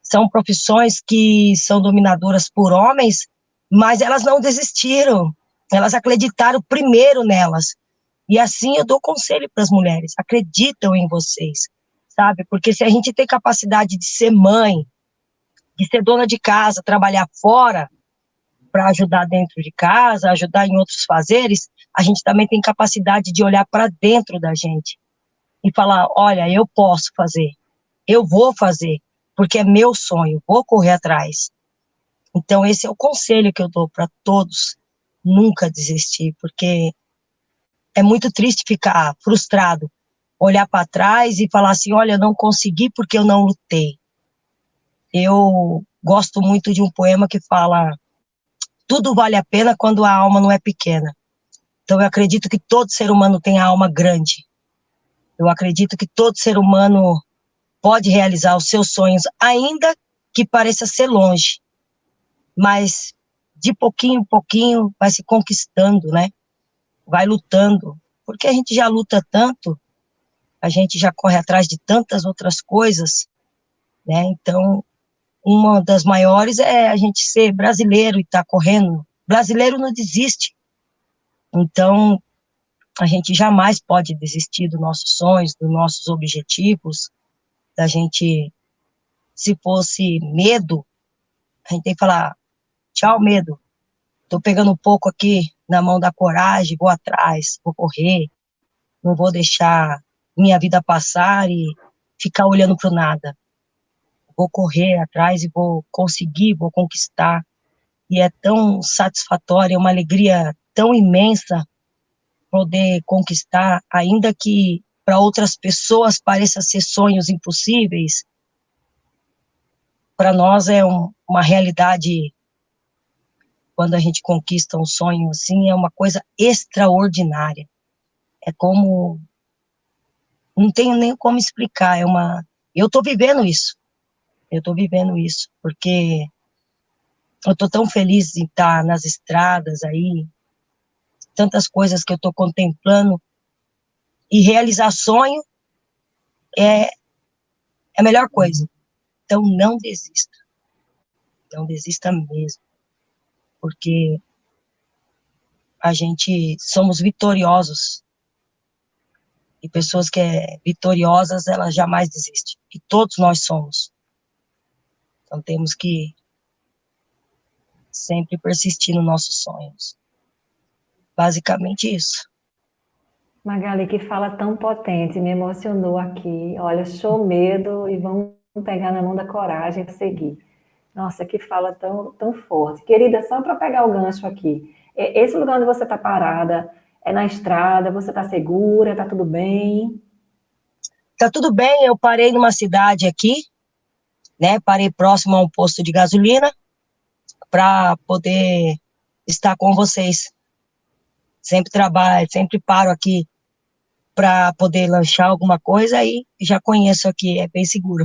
[SPEAKER 7] São profissões que são dominadoras por homens, mas elas não desistiram. Elas acreditaram primeiro nelas. E assim eu dou conselho para as mulheres, acreditam em vocês, sabe? Porque se a gente tem capacidade de ser mãe, de ser dona de casa, trabalhar fora, para ajudar dentro de casa, ajudar em outros fazeres, a gente também tem capacidade de olhar para dentro da gente e falar, olha, eu posso fazer, eu vou fazer, porque é meu sonho, vou correr atrás. Então esse é o conselho que eu dou para todos, nunca desistir, porque é muito triste ficar frustrado, olhar para trás e falar assim, olha, eu não consegui porque eu não lutei. Eu gosto muito de um poema que fala, tudo vale a pena quando a alma não é pequena. Então eu acredito que todo ser humano tem a alma grande. Eu acredito que todo ser humano pode realizar os seus sonhos, ainda que pareça ser longe. Mas de pouquinho em pouquinho vai se conquistando, né? Vai lutando. Porque a gente já luta tanto, a gente já corre atrás de tantas outras coisas, né? Então, uma das maiores é a gente ser brasileiro e estar correndo. Brasileiro não desiste. Então, a gente jamais pode desistir dos nossos sonhos, dos nossos objetivos. Da gente, se fosse medo, a gente tem que falar, tchau, medo. Estou pegando um pouco aqui na mão da coragem, vou atrás, vou correr. Não vou deixar minha vida passar e ficar olhando para o nada. Vou correr atrás e vou conseguir, vou conquistar. E é tão satisfatório, é uma alegria tão imensa poder conquistar, ainda que para outras pessoas pareça ser sonhos impossíveis, para nós é uma realidade. Quando a gente conquista um sonho assim, é uma coisa extraordinária. É como, não tenho nem como explicar, eu estou vivendo isso. Eu estou vivendo isso, porque eu estou tão feliz em estar nas estradas aí, tantas coisas que eu estou contemplando, e realizar sonho é a melhor coisa. Então, não desista mesmo, porque a gente somos vitoriosos, e pessoas que é vitoriosas, elas jamais desistem, e todos nós somos. Então, temos que sempre persistir nos nossos sonhos. Basicamente isso.
[SPEAKER 2] Magali, que fala tão potente, me emocionou aqui. Olha, show medo e vamos pegar na mão da coragem e seguir. Nossa, que fala tão, tão forte. Querida, só para pegar o gancho aqui. Esse lugar onde você está parada, é na estrada, você está segura, está tudo bem?
[SPEAKER 7] Tá tudo bem, eu parei numa cidade aqui, né? Parei próximo a um posto de gasolina para poder estar com vocês. Sempre trabalho, sempre paro aqui para poder lanchar alguma coisa e já conheço aqui, é bem seguro.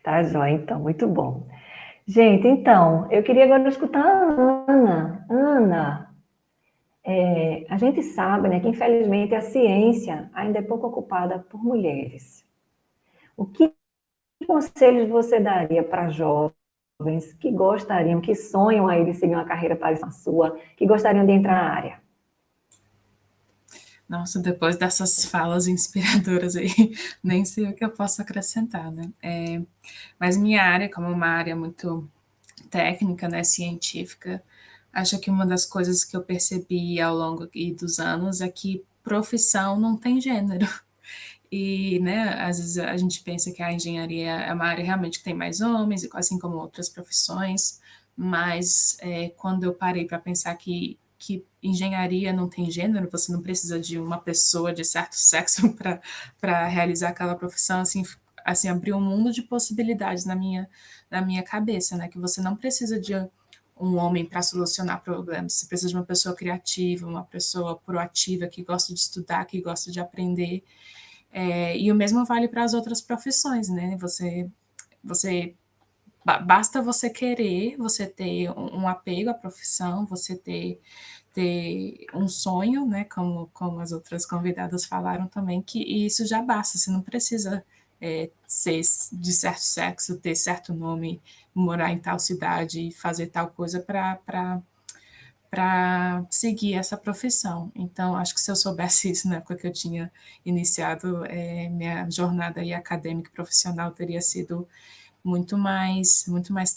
[SPEAKER 2] Tá joia, então, muito bom. Gente, então, eu queria agora escutar a Ana. Ana, a gente sabe, né, que infelizmente a ciência ainda é pouco ocupada por mulheres. O que conselhos você daria para jovens que gostariam, que sonham aí de seguir uma carreira parecida com a sua, que gostariam de entrar na área?
[SPEAKER 6] Nossa, depois dessas falas inspiradoras aí, nem sei o que eu posso acrescentar, né? Mas minha área, como uma área muito técnica, né, científica, acho que uma das coisas que eu percebi ao longo dos anos é que profissão não tem gênero. E, né, às vezes a gente pensa que a engenharia é uma área realmente que tem mais homens, assim como outras profissões, mas quando eu parei para pensar que engenharia não tem gênero, você não precisa de uma pessoa de certo sexo para realizar aquela profissão, assim abriu um mundo de possibilidades na minha cabeça, né, que você não precisa de um homem para solucionar problemas, você precisa de uma pessoa criativa, uma pessoa proativa, que gosta de estudar, que gosta de aprender. E o mesmo vale para as outras profissões, né? Basta você querer, você ter um apego à profissão, você ter um sonho, né? Como as outras convidadas falaram também, que isso já basta, você não precisa ser de certo sexo, ter certo nome, morar em tal cidade e fazer tal coisa para seguir essa profissão. Então, acho que se eu soubesse isso na época que eu tinha iniciado minha jornada aí acadêmica e profissional, teria sido muito mais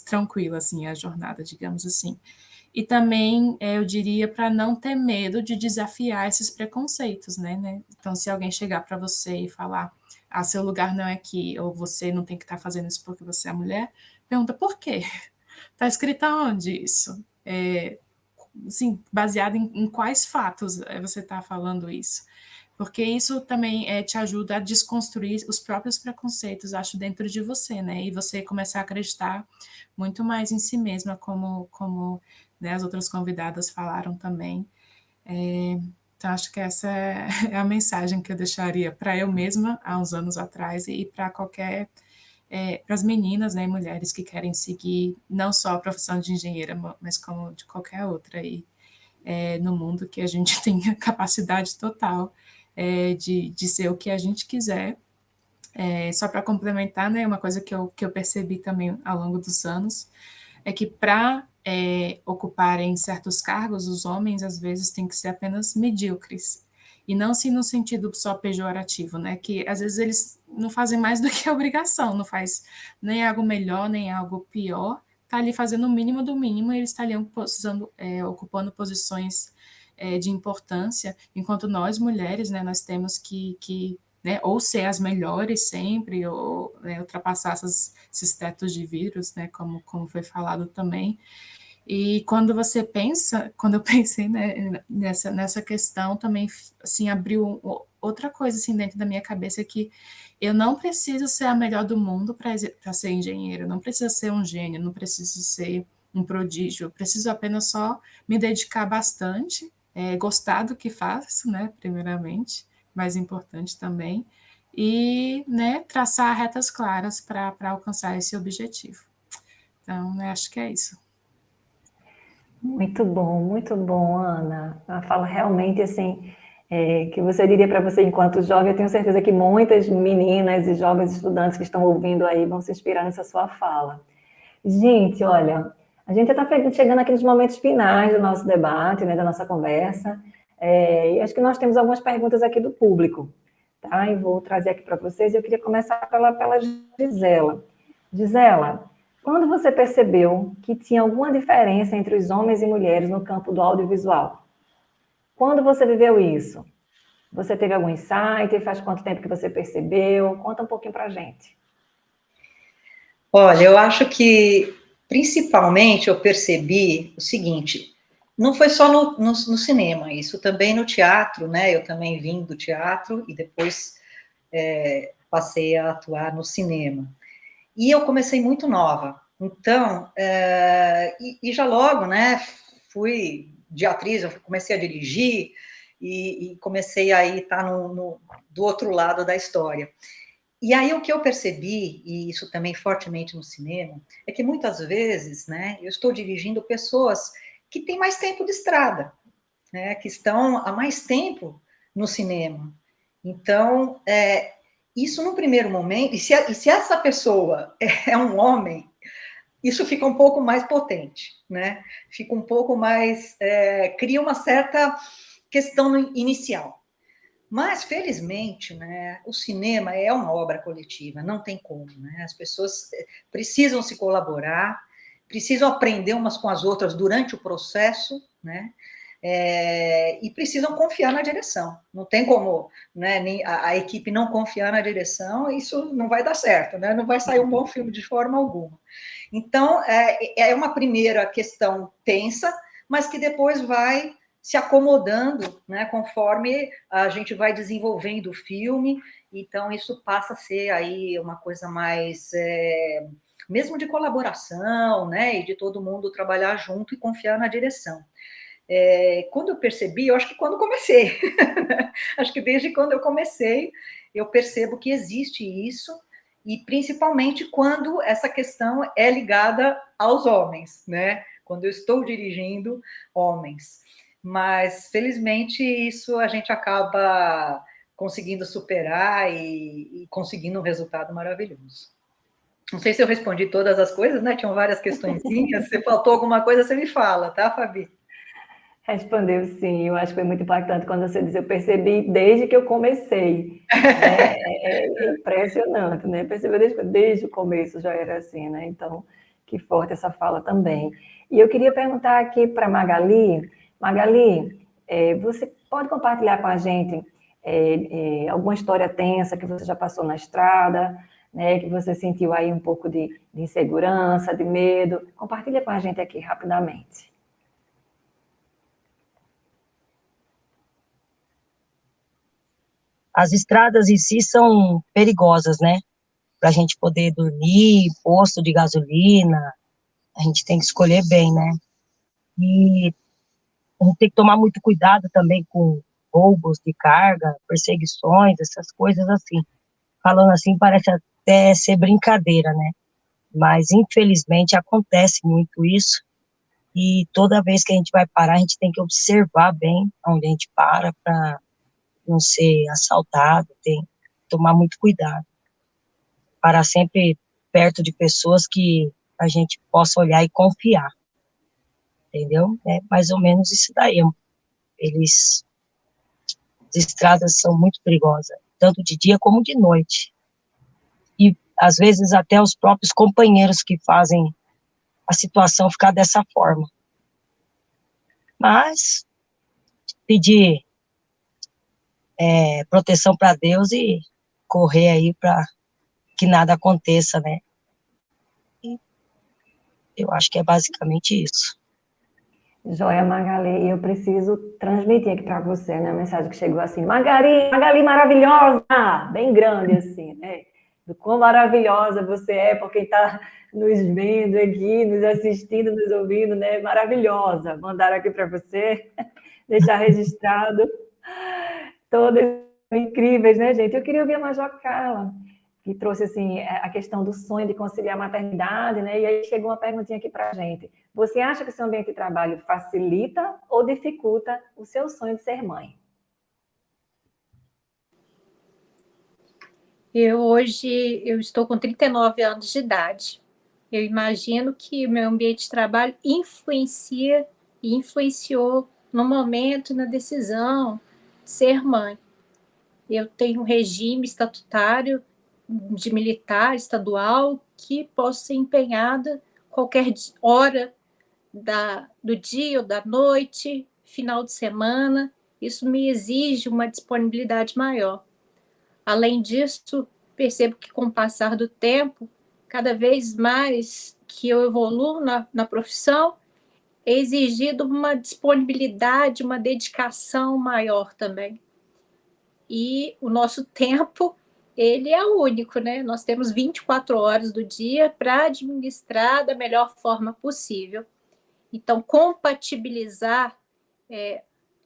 [SPEAKER 6] tranquila, assim, a jornada, digamos assim. E também eu diria para não ter medo de desafiar esses preconceitos, né? Então, se alguém chegar para você e falar, seu lugar não é aqui, ou você não tem que estar fazendo isso porque você é mulher, pergunta por quê? Está escrito aonde isso? Assim, baseado em quais fatos você está falando isso? Porque isso também te ajuda a desconstruir os próprios preconceitos, acho, dentro de você, né? E você começar a acreditar muito mais em si mesma, como né, as outras convidadas falaram também. Então, acho que essa é a mensagem que eu deixaria para eu mesma, há uns anos atrás, e para qualquer para as meninas, né, mulheres que querem seguir não só a profissão de engenheira, mas como de qualquer outra aí no mundo, que a gente tenha capacidade total de ser o que a gente quiser. Só para complementar, né, uma coisa que eu percebi também ao longo dos anos é que para ocuparem certos cargos, os homens às vezes têm que ser apenas medíocres. E não se no sentido só pejorativo, né? Que às vezes eles não fazem mais do que a obrigação, não faz nem algo melhor, nem algo pior, está ali fazendo o mínimo do mínimo e eles estariam ocupando posições de importância, enquanto nós, mulheres, né, nós temos que né, ou ser as melhores sempre, ou né, ultrapassar esses tetos de vírus, né, como foi falado também, E quando eu pensei, né, nessa questão, também, assim, abriu outra coisa, assim, dentro da minha cabeça, que eu não preciso ser a melhor do mundo para ser engenheiro, não preciso ser um gênio, não preciso ser um prodígio, eu preciso apenas só me dedicar bastante, gostar do que faço, né, primeiramente, mais importante também, e, né, traçar retas claras para alcançar esse objetivo. Então, né, acho que é isso.
[SPEAKER 2] Muito bom, Ana. Ela fala realmente assim, que você diria para você enquanto jovem, eu tenho certeza que muitas meninas e jovens estudantes que estão ouvindo aí vão se inspirar nessa sua fala. Gente, olha, a gente está chegando aqui nos momentos finais do nosso debate, né, da nossa conversa, e acho que nós temos algumas perguntas aqui do público, tá? E vou trazer aqui para vocês. Eu queria começar pela Gisela. Gisela, quando você percebeu que tinha alguma diferença entre os homens e mulheres no campo do audiovisual? Quando você viveu isso? Você teve algum insight? Faz quanto tempo que você percebeu? Conta um pouquinho para a gente.
[SPEAKER 5] Olha, eu acho que, principalmente, eu percebi o seguinte, não foi só no cinema, isso também no teatro, né? Eu também vim do teatro e depois passei a atuar no cinema. E eu comecei muito nova, então, e já logo, né, fui de atriz, eu comecei a dirigir e comecei a estar do outro lado da história. E aí o que eu percebi, e isso também fortemente no cinema, é que muitas vezes, né, eu estou dirigindo pessoas que têm mais tempo de estrada, né, que estão há mais tempo no cinema. Então, isso no primeiro momento, e se essa pessoa é um homem, isso fica um pouco mais potente, né? Fica um pouco mais, cria uma certa questão inicial. Mas, felizmente, né, o cinema é uma obra coletiva, não tem como, né? As pessoas precisam se colaborar, precisam aprender umas com as outras durante o processo, né? E precisam confiar na direção. Não tem como, né, a equipe não confiar na direção, isso não vai dar certo, né? Não vai sair um bom filme de forma alguma. Então, é uma primeira questão tensa, mas que depois vai se acomodando, né, conforme a gente vai desenvolvendo o filme, então isso passa a ser aí uma coisa mais, mesmo de colaboração, né, e de todo mundo trabalhar junto e confiar na direção. Quando eu percebi, eu acho que quando comecei, acho que desde quando eu comecei, eu percebo que existe isso, e principalmente quando essa questão é ligada aos homens, né, quando eu estou dirigindo homens. Mas, felizmente, isso a gente acaba conseguindo superar e conseguindo um resultado maravilhoso. Não sei se eu respondi todas as coisas, né? Tinham várias questõezinhas. Se faltou alguma coisa, você me fala, tá, Fabi?
[SPEAKER 2] Respondeu sim, eu acho que foi muito impactante quando você disse, eu percebi desde que eu comecei. Né? É impressionante, né? Percebeu desde o começo já era assim, né? Então, que forte essa fala também. E eu queria perguntar aqui para Magali, você pode compartilhar com a gente alguma história tensa que você já passou na estrada, né, que você sentiu aí um pouco de insegurança, de medo? Compartilha com a gente aqui rapidamente.
[SPEAKER 7] As estradas em si são perigosas, né? Para a gente poder dormir, posto de gasolina, a gente tem que escolher bem, né? E a gente tem que tomar muito cuidado também com roubos de carga, perseguições, essas coisas assim. Falando assim, parece até ser brincadeira, né? Mas, infelizmente, acontece muito isso. E toda vez que a gente vai parar, a gente tem que observar bem onde a gente para não ser assaltado, tem que tomar muito cuidado. Parar sempre perto de pessoas que a gente possa olhar e confiar. Entendeu? É mais ou menos isso daí. As estradas são muito perigosas, tanto de dia como de noite. E, às vezes, até os próprios companheiros que fazem a situação ficar dessa forma. Mas, pedir proteção para Deus e correr aí para que nada aconteça, né? E eu acho que é basicamente isso.
[SPEAKER 2] Joia, Magali, eu preciso transmitir aqui para você, né, a mensagem que chegou assim, Magali maravilhosa, bem grande assim, né, do quão maravilhosa você é, por quem está nos vendo aqui, nos assistindo, nos ouvindo, né, maravilhosa, mandaram aqui para você, deixar registrado, todas incríveis, né, gente? Eu queria ouvir a Major Carla, que trouxe assim a questão do sonho de conciliar a maternidade, né? E aí chegou uma perguntinha aqui para a gente. Você acha que o seu ambiente de trabalho facilita ou dificulta o seu sonho de ser mãe?
[SPEAKER 1] Hoje eu estou com 39 anos de idade. Eu imagino que o meu ambiente de trabalho influencia e influenciou no momento, na decisão de ser mãe. Eu tenho um regime estatutário de militar estadual que posso ser empenhada qualquer hora do dia ou da noite, final de semana. Isso me exige uma disponibilidade maior. Além disso, percebo que com o passar do tempo, cada vez mais que eu evoluo na profissão, é exigido uma disponibilidade, uma dedicação maior também. E o nosso tempo, ele é único, né? Nós temos 24 horas do dia para administrar da melhor forma possível. Então, compatibilizar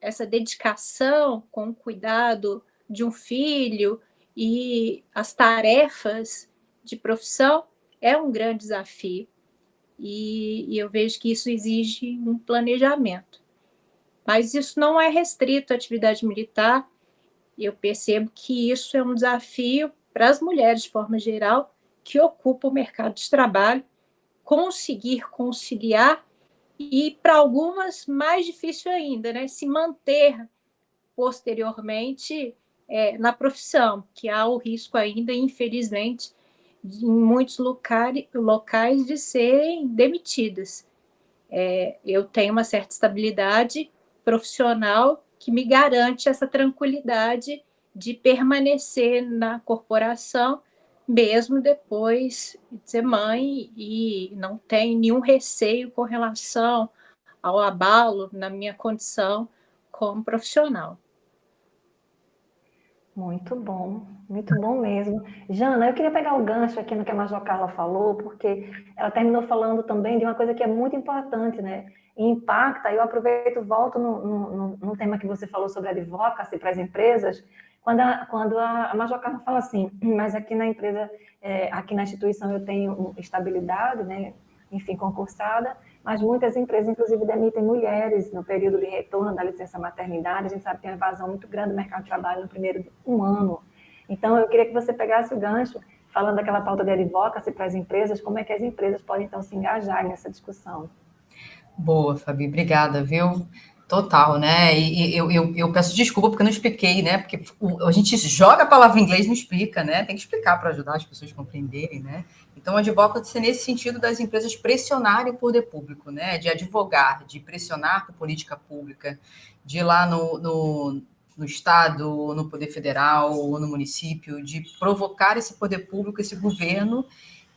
[SPEAKER 1] essa dedicação com o cuidado de um filho e as tarefas de profissão é um grande desafio. E eu vejo que isso exige um planejamento. Mas isso não é restrito à atividade militar. Eu percebo que isso é um desafio para as mulheres, de forma geral, que ocupam o mercado de trabalho, conseguir conciliar e, para algumas, mais difícil ainda, né? Se manter posteriormente na profissão, que há o risco ainda, infelizmente, em muitos locais de serem demitidas. Eu tenho uma certa estabilidade profissional que me garante essa tranquilidade de permanecer na corporação, mesmo depois de ser mãe, e não tenho nenhum receio com relação ao abalo na minha condição como profissional.
[SPEAKER 2] Muito bom mesmo. Jana, eu queria pegar o gancho aqui no que a Major Carla falou, porque ela terminou falando também de uma coisa que é muito importante, né? E impacta, eu aproveito e volto no tema que você falou sobre advocacy para as empresas, quando a Major Carla fala assim, mas aqui na empresa, aqui na instituição eu tenho estabilidade, né? Enfim, concursada, mas muitas empresas, inclusive, demitem mulheres no período de retorno da licença maternidade. A gente sabe que tem uma evasão muito grande do mercado de trabalho no primeiro ano. Então, eu queria que você pegasse o gancho, falando daquela pauta de advocacy para as empresas, como é que as empresas podem, então, se engajar nessa discussão.
[SPEAKER 8] Boa, Fabi, obrigada, viu? Total, né? E eu peço desculpa porque eu não expliquei, né? Porque a gente joga a palavra em inglês e não explica, né? Tem que explicar para ajudar as pessoas a compreenderem, né? Então, advocacy nesse sentido das empresas pressionarem o poder público, né? De advogar, de pressionar por política pública, de ir lá no Estado, no Poder Federal ou no município, de provocar esse poder público, esse governo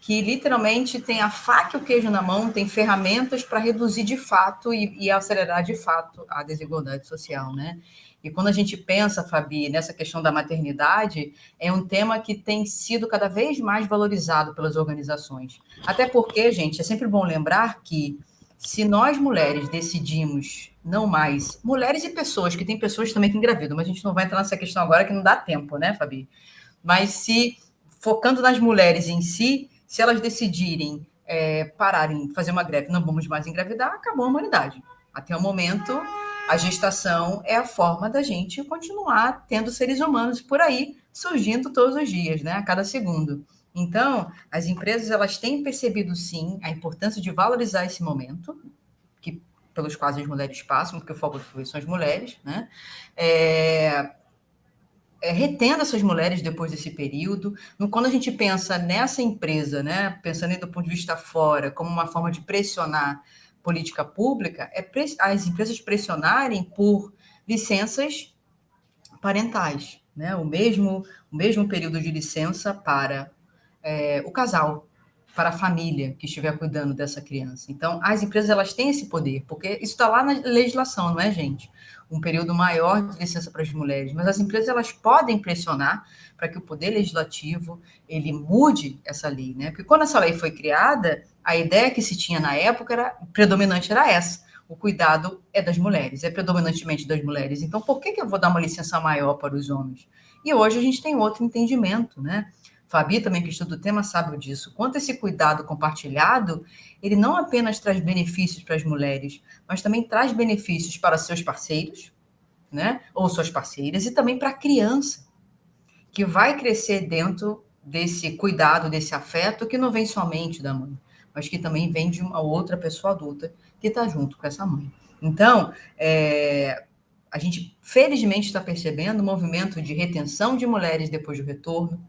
[SPEAKER 8] que literalmente tem a faca e o queijo na mão, tem ferramentas para reduzir de fato e acelerar de fato a desigualdade social, né? E quando a gente pensa, Fabi, nessa questão da maternidade, é um tema que tem sido cada vez mais valorizado pelas organizações. Até porque, gente, é sempre bom lembrar que se nós mulheres decidimos não mais, mulheres e pessoas, que tem pessoas também que engravidam, mas a gente não vai entrar nessa questão agora que não dá tempo, né, Fabi? Mas se, focando nas mulheres em si, se elas decidirem pararem, fazer uma greve, não vamos mais engravidar, acabou a humanidade. Até o momento, a gestação é a forma da gente continuar tendo seres humanos por aí, surgindo todos os dias, né? A cada segundo. Então, as empresas elas têm percebido, sim, a importância de valorizar esse momento, que, pelos quais as mulheres passam, porque o foco são as mulheres, né? Retendo essas mulheres depois desse período. Quando a gente pensa nessa empresa, né, pensando do ponto de vista fora, como uma forma de pressionar política pública, as empresas pressionarem por licenças parentais, né, o mesmo período de licença para o casal, para a família que estiver cuidando dessa criança. Então, as empresas elas têm esse poder, porque isso está lá na legislação, não é, gente? Um período maior de licença para as mulheres, mas as empresas elas podem pressionar para que o poder legislativo ele mude essa lei, né? Porque quando essa lei foi criada, a ideia que se tinha na época predominante era essa. O cuidado é das mulheres, é predominantemente das mulheres. Então, por que eu vou dar uma licença maior para os homens? E hoje a gente tem outro entendimento, né? Fabi, também que estuda o tema, sabe disso. Quanto esse cuidado compartilhado, ele não apenas traz benefícios para as mulheres, mas também traz benefícios para seus parceiros, né? Ou suas parceiras, e também para a criança, que vai crescer dentro desse cuidado, desse afeto, que não vem somente da mãe, mas que também vem de uma outra pessoa adulta que está junto com essa mãe. Então, a gente, felizmente, está percebendo o movimento de retenção de mulheres depois do retorno,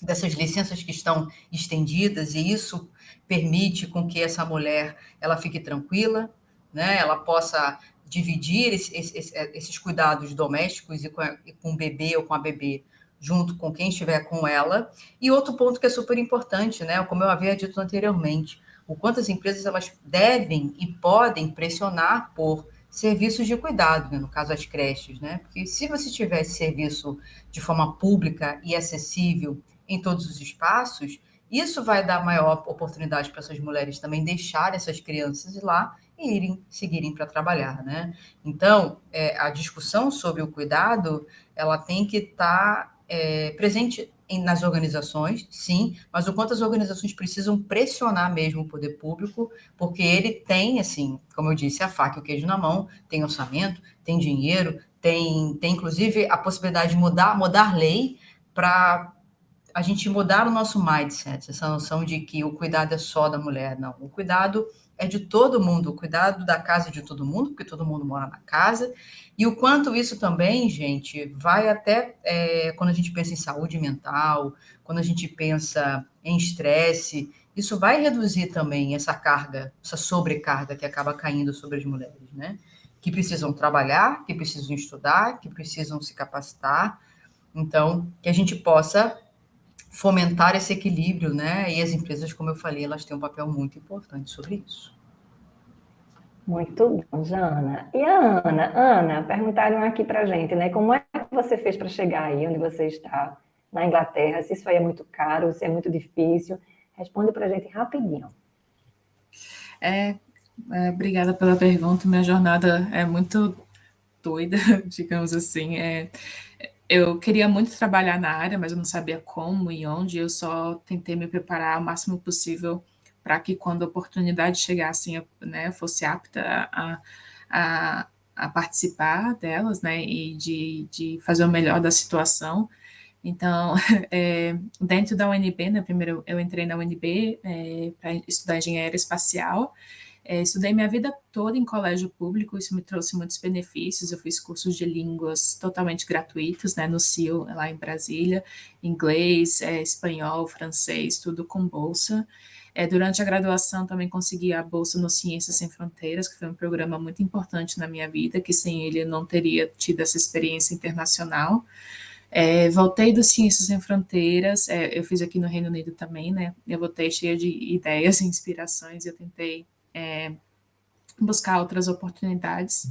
[SPEAKER 8] dessas licenças que estão estendidas, e isso permite com que essa mulher ela fique tranquila, né? Ela possa dividir esses cuidados domésticos e com o bebê ou com a bebê junto com quem estiver com ela. E outro ponto que é super importante, né? Como eu havia dito anteriormente, o quanto as empresas elas devem e podem pressionar por serviços de cuidado, né? No caso as creches, né? Porque se você tiver esse serviço de forma pública e acessível em todos os espaços, isso vai dar maior oportunidade para essas mulheres também deixarem essas crianças ir lá e seguirem para trabalhar, né? Então, a discussão sobre o cuidado, ela tem que estar presente nas organizações, sim, mas o quanto as organizações precisam pressionar mesmo o poder público, porque ele tem, assim, como eu disse, a faca e o queijo na mão, tem orçamento, tem dinheiro, tem inclusive a possibilidade de mudar lei para a gente mudar o nosso mindset, essa noção de que o cuidado é só da mulher. Não, o cuidado é de todo mundo, o cuidado da casa é de todo mundo, porque todo mundo mora na casa, e o quanto isso também, gente, vai até quando a gente pensa em saúde mental, quando a gente pensa em estresse, isso vai reduzir também essa carga, essa sobrecarga que acaba caindo sobre as mulheres, né? Que precisam trabalhar, que precisam estudar, que precisam se capacitar. Então, que a gente possa fomentar esse equilíbrio, né? E as empresas, como eu falei, elas têm um papel muito importante sobre isso.
[SPEAKER 2] Muito bom, Jana. E a Ana, perguntaram aqui para a gente, né? Como é que você fez para chegar aí onde você está, na Inglaterra? Se isso aí é muito caro, se é muito difícil? Responde para a gente rapidinho.
[SPEAKER 6] Obrigada pela pergunta. Minha jornada é muito doida, digamos assim. Eu queria muito trabalhar na área, mas eu não sabia como e onde. Eu só tentei me preparar o máximo possível para que, quando a oportunidade chegasse, né, eu fosse apta a participar delas, né, e de fazer o melhor da situação. Então, dentro da UNB, né, primeiro eu entrei na UNB para estudar engenharia espacial. Estudei minha vida toda em colégio público, isso me trouxe muitos benefícios. Eu fiz cursos de línguas totalmente gratuitos, né, no CIU, lá em Brasília, inglês, espanhol, francês, tudo com bolsa. Durante a graduação também consegui a bolsa no Ciências Sem Fronteiras, que foi um programa muito importante na minha vida, que sem ele eu não teria tido essa experiência internacional. Voltei do Ciências Sem Fronteiras, eu fiz aqui no Reino Unido também, né? Eu voltei cheia de ideias e inspirações, e eu tentei buscar outras oportunidades.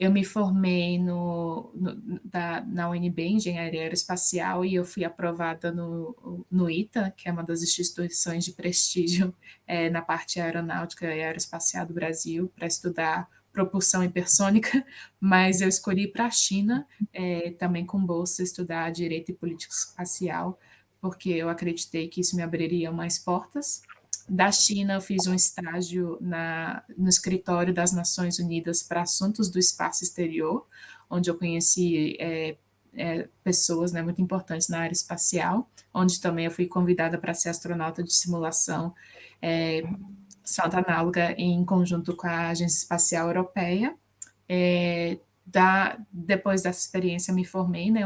[SPEAKER 6] Eu me formei na UNB, Engenharia Aeroespacial, e eu fui aprovada no ITA, que é uma das instituições de prestígio na parte aeronáutica e aeroespacial do Brasil, para estudar propulsão hipersônica, mas eu escolhi para a China, também com bolsa, estudar Direito e Política Espacial, porque eu acreditei que isso me abriria mais portas. Da China, eu fiz um estágio no escritório das Nações Unidas para Assuntos do Espaço Exterior, onde eu conheci pessoas, né, muito importantes na área espacial, onde também eu fui convidada para ser astronauta de simulação análoga em conjunto com a Agência Espacial Europeia. Depois dessa experiência, eu me formei, né,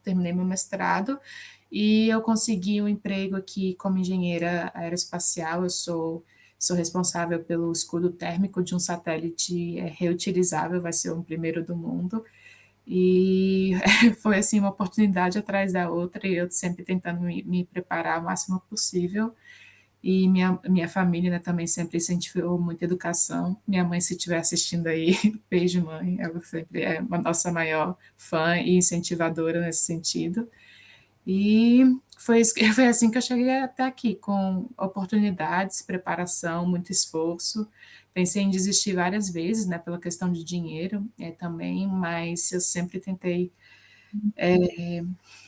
[SPEAKER 6] terminei meu mestrado, e eu consegui um emprego aqui como engenheira aeroespacial. Eu sou responsável pelo escudo térmico de um satélite reutilizável, vai ser o primeiro do mundo, e foi assim uma oportunidade atrás da outra, e eu sempre tentando me preparar o máximo possível. E minha família, né, também sempre incentivou muita educação. Minha mãe, se estiver assistindo aí, beijo, mãe. Ela sempre é uma nossa maior fã e incentivadora nesse sentido. E foi assim que eu cheguei até aqui, com oportunidades, preparação, muito esforço. Pensei em desistir várias vezes, né, pela questão de dinheiro também, mas eu sempre tentei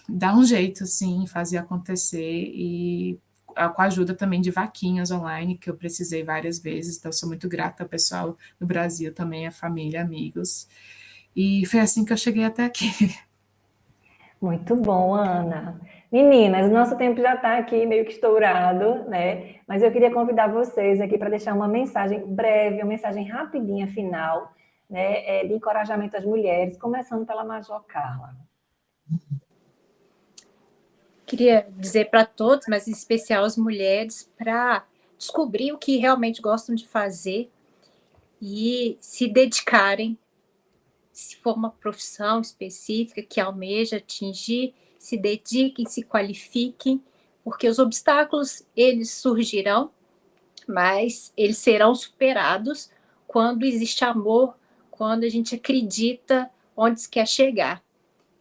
[SPEAKER 6] dar um jeito, assim, fazer acontecer e com a ajuda também de vaquinhas online, que eu precisei várias vezes, então eu sou muito grata ao pessoal do Brasil também, a família, amigos. E foi assim que eu cheguei até aqui.
[SPEAKER 2] Muito bom, Ana. Meninas, nosso tempo já está aqui meio que estourado, né? Mas eu queria convidar vocês aqui para deixar uma mensagem breve, uma mensagem rapidinha, final, né, de encorajamento às mulheres, começando pela Major Carla.
[SPEAKER 1] Queria dizer para todos, mas em especial as mulheres, para descobrir o que realmente gostam de fazer e se dedicarem. Se for uma profissão específica que almeja atingir, se dediquem, se qualifiquem, porque os obstáculos, eles surgirão, mas eles serão superados quando existe amor, quando a gente acredita onde se quer chegar.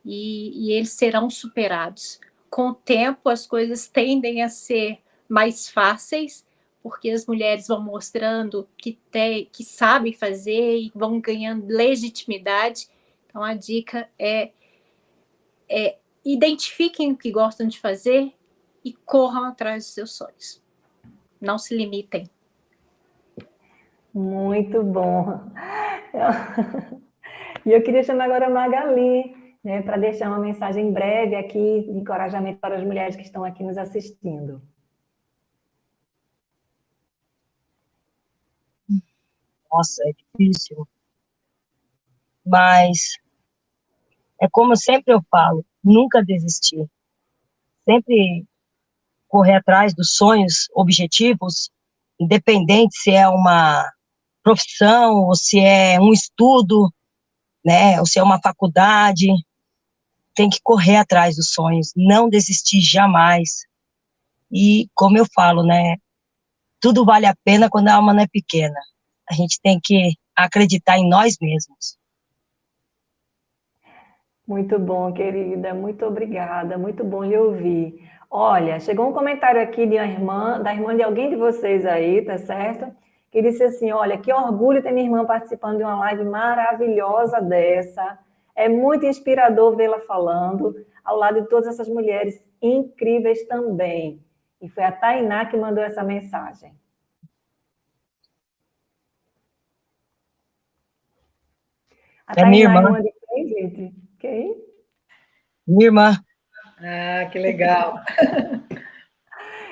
[SPEAKER 1] E eles serão superados. Com o tempo, as coisas tendem a ser mais fáceis, porque as mulheres vão mostrando que sabem fazer e vão ganhando legitimidade. Então, a dica é identifiquem o que gostam de fazer e corram atrás dos seus sonhos. Não se limitem.
[SPEAKER 2] Muito bom. E eu queria chamar agora a Magali, né, para deixar uma mensagem breve aqui de encorajamento para as mulheres que estão aqui nos assistindo.
[SPEAKER 7] Nossa, é difícil. Mas é como sempre eu falo, nunca desistir. Sempre correr atrás dos sonhos, objetivos, independente se é uma profissão, ou se é um estudo, né, ou se é uma faculdade, tem que correr atrás dos sonhos, não desistir jamais. E, como eu falo, né, tudo vale a pena quando a alma não é pequena. A gente tem que acreditar em nós mesmos.
[SPEAKER 2] Muito bom, querida, muito obrigada, muito bom lhe ouvir. Olha, chegou um comentário aqui da irmã de alguém de vocês aí, tá certo? Que disse assim, olha, que orgulho ter minha irmã participando de uma live maravilhosa dessa. É muito inspirador vê-la falando, ao lado de todas essas mulheres incríveis também. E foi a Tainá que mandou essa mensagem. A Tainá,
[SPEAKER 7] minha irmã.
[SPEAKER 2] irmã de quem, gente? Quem?
[SPEAKER 7] Minha irmã.
[SPEAKER 5] Ah, que legal.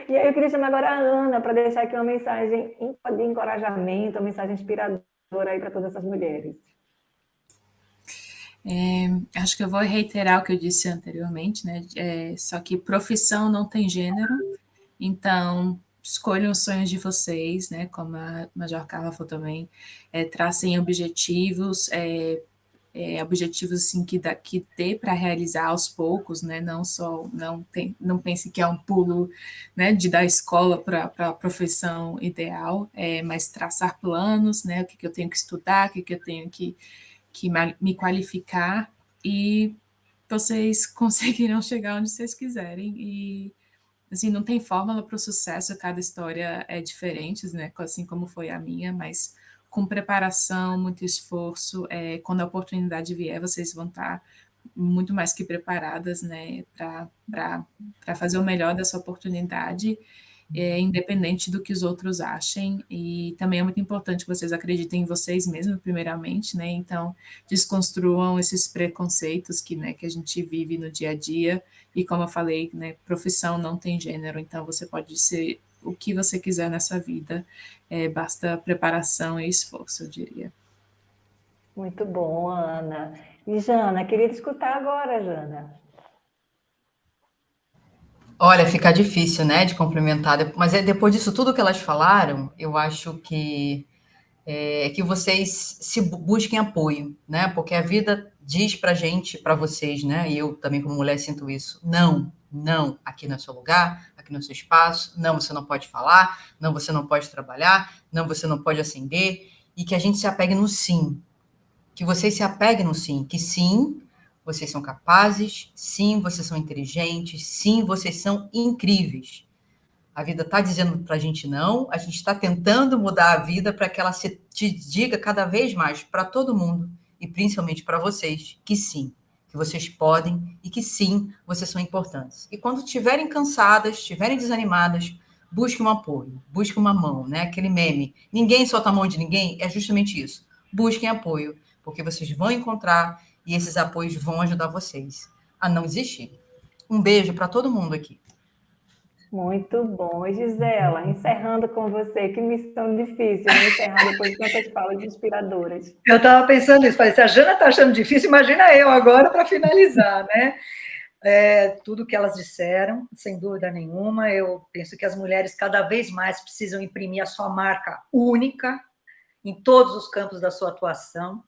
[SPEAKER 2] E aí eu queria chamar agora a Ana para deixar aqui uma mensagem de encorajamento, uma mensagem inspiradora aí para todas essas mulheres.
[SPEAKER 6] Acho que eu vou reiterar o que eu disse anteriormente, né? Só que profissão não tem gênero, então escolham os sonhos de vocês, né? Como a Major Carla falou também, tracem objetivos, objetivos assim que dê para realizar aos poucos, né? Não pense que é um pulo, né, da escola para a profissão ideal, mas traçar planos, né? O que eu tenho que estudar, o que eu tenho que me qualificar, e vocês conseguirão chegar onde vocês quiserem. E assim, não tem fórmula para o sucesso, cada história é diferente, né? Assim como foi a minha, mas com preparação, muito esforço, quando a oportunidade vier, vocês vão estar muito mais que preparadas, né, para fazer o melhor dessa oportunidade, independente do que os outros achem. E também é muito importante que vocês acreditem em vocês mesmos, primeiramente, né? Então, desconstruam esses preconceitos que a gente vive no dia a dia. E como eu falei, né, profissão não tem gênero, então você pode ser o que você quiser nessa vida, basta preparação e esforço, eu diria.
[SPEAKER 2] Muito bom, Ana. E Jana, queria te escutar agora, Jana.
[SPEAKER 8] Olha, fica difícil, né, de complementar, mas depois disso tudo que elas falaram, eu acho que que vocês se busquem apoio, né, porque a vida diz pra gente, pra vocês, né, e eu também como mulher sinto isso, não, Não, aqui não é seu lugar, aqui não é seu espaço, não, você não pode falar, não, você não pode trabalhar, não, você não pode ascender, e que a gente se apegue no sim, que vocês se apeguem no sim, que sim, vocês são capazes, sim, vocês são inteligentes, sim, vocês são incríveis. A vida está dizendo para a gente não, a gente está tentando mudar a vida para que ela te diga cada vez mais para todo mundo, e principalmente para vocês, que sim, que vocês podem e que sim, vocês são importantes. E quando estiverem cansadas, estiverem desanimadas, busque um apoio, busque uma mão, né? Aquele meme, ninguém solta a mão de ninguém, é justamente isso. Busquem apoio, porque vocês vão encontrar e esses apoios vão ajudar vocês a não desistir. Um beijo para todo mundo aqui.
[SPEAKER 2] Muito bom. E Gisela, encerrando com você, que missão difícil, né? Encerrar depois de tantas falas inspiradoras.
[SPEAKER 5] Eu estava pensando nisso, falei, se a Jana está achando difícil, imagina eu agora para finalizar, né? Tudo que elas disseram, sem dúvida nenhuma, eu penso que as mulheres cada vez mais precisam imprimir a sua marca única em todos os campos da sua atuação,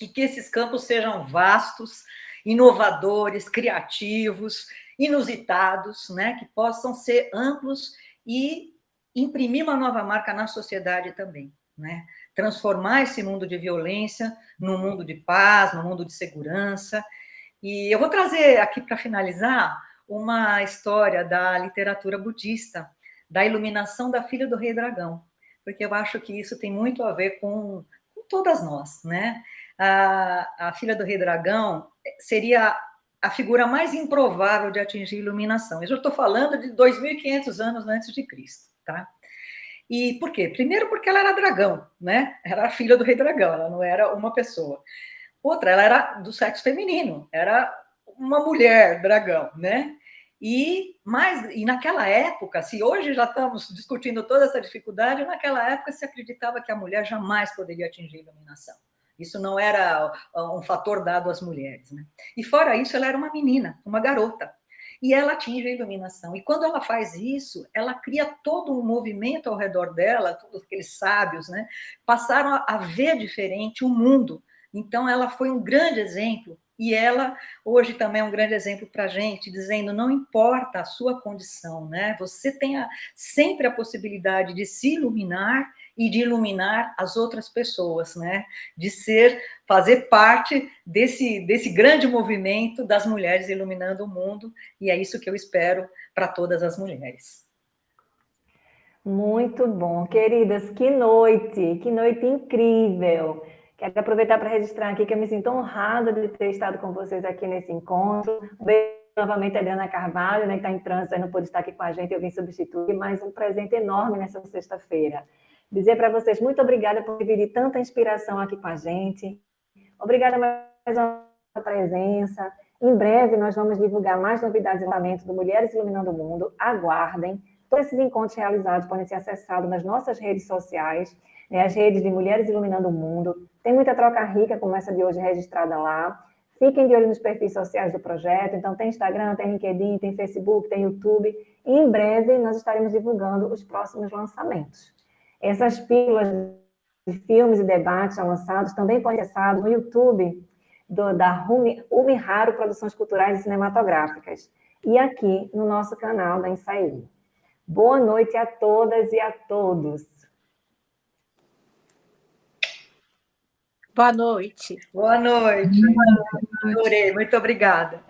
[SPEAKER 5] e que esses campos sejam vastos, inovadores, criativos, inusitados, né? Que possam ser amplos e imprimir uma nova marca na sociedade também, né? Transformar esse mundo de violência num mundo de paz, num mundo de segurança. E eu vou trazer aqui para finalizar uma história da literatura budista, da iluminação da filha do rei dragão, porque eu acho que isso tem muito a ver com todas nós, né? A filha do rei dragão seria a figura mais improvável de atingir iluminação. Eu já estou falando de 2.500 anos antes de Cristo, tá? E por quê? Primeiro porque ela era dragão, né? Era a filha do rei dragão, ela não era uma pessoa. Outra, ela era do sexo feminino, era uma mulher dragão, né? E naquela época, se hoje já estamos discutindo toda essa dificuldade, naquela época se acreditava que a mulher jamais poderia atingir a iluminação. Isso não era um fator dado às mulheres, né? E fora isso, ela era uma menina, uma garota. E ela atinge a iluminação. E quando ela faz isso, ela cria todo um movimento ao redor dela, todos aqueles sábios, né? Passaram a ver diferente o mundo. Então, ela foi um grande exemplo. E ela, hoje, também é um grande exemplo para a gente, dizendo, não importa a sua condição, né? Você tem sempre a possibilidade de se iluminar e de iluminar as outras pessoas, né? De fazer parte desse grande movimento das mulheres iluminando o mundo, e é isso que eu espero para todas as mulheres.
[SPEAKER 2] Muito bom. Queridas, que noite incrível. Quero aproveitar para registrar aqui que eu me sinto honrada de ter estado com vocês aqui nesse encontro. Um beijo novamente a Adriana Carvalho, né, que está em trânsito e não pôde estar aqui com a gente, eu vim substituir, mas um presente enorme nessa sexta-feira. Dizer para vocês muito obrigada por dividir tanta inspiração aqui com a gente. Obrigada mais uma presença. Em breve nós vamos divulgar mais novidades e lançamentos do Mulheres Iluminando o Mundo. Aguardem. Todos esses encontros realizados podem ser acessados nas nossas redes sociais, né, as redes de Mulheres Iluminando o Mundo. Tem muita troca rica, como essa de hoje, registrada lá. Fiquem de olho nos perfis sociais do projeto. Então, tem Instagram, tem LinkedIn, tem Facebook, tem YouTube. E em breve nós estaremos divulgando os próximos lançamentos. Essas pílulas de filmes e debates já lançados também podem ser acessados no YouTube da Umiharu Produções Culturais e Cinematográficas. E aqui no nosso canal da Insaí. Boa noite a todas e a todos.
[SPEAKER 1] Boa noite.
[SPEAKER 5] Boa noite. Adorei, muito obrigada.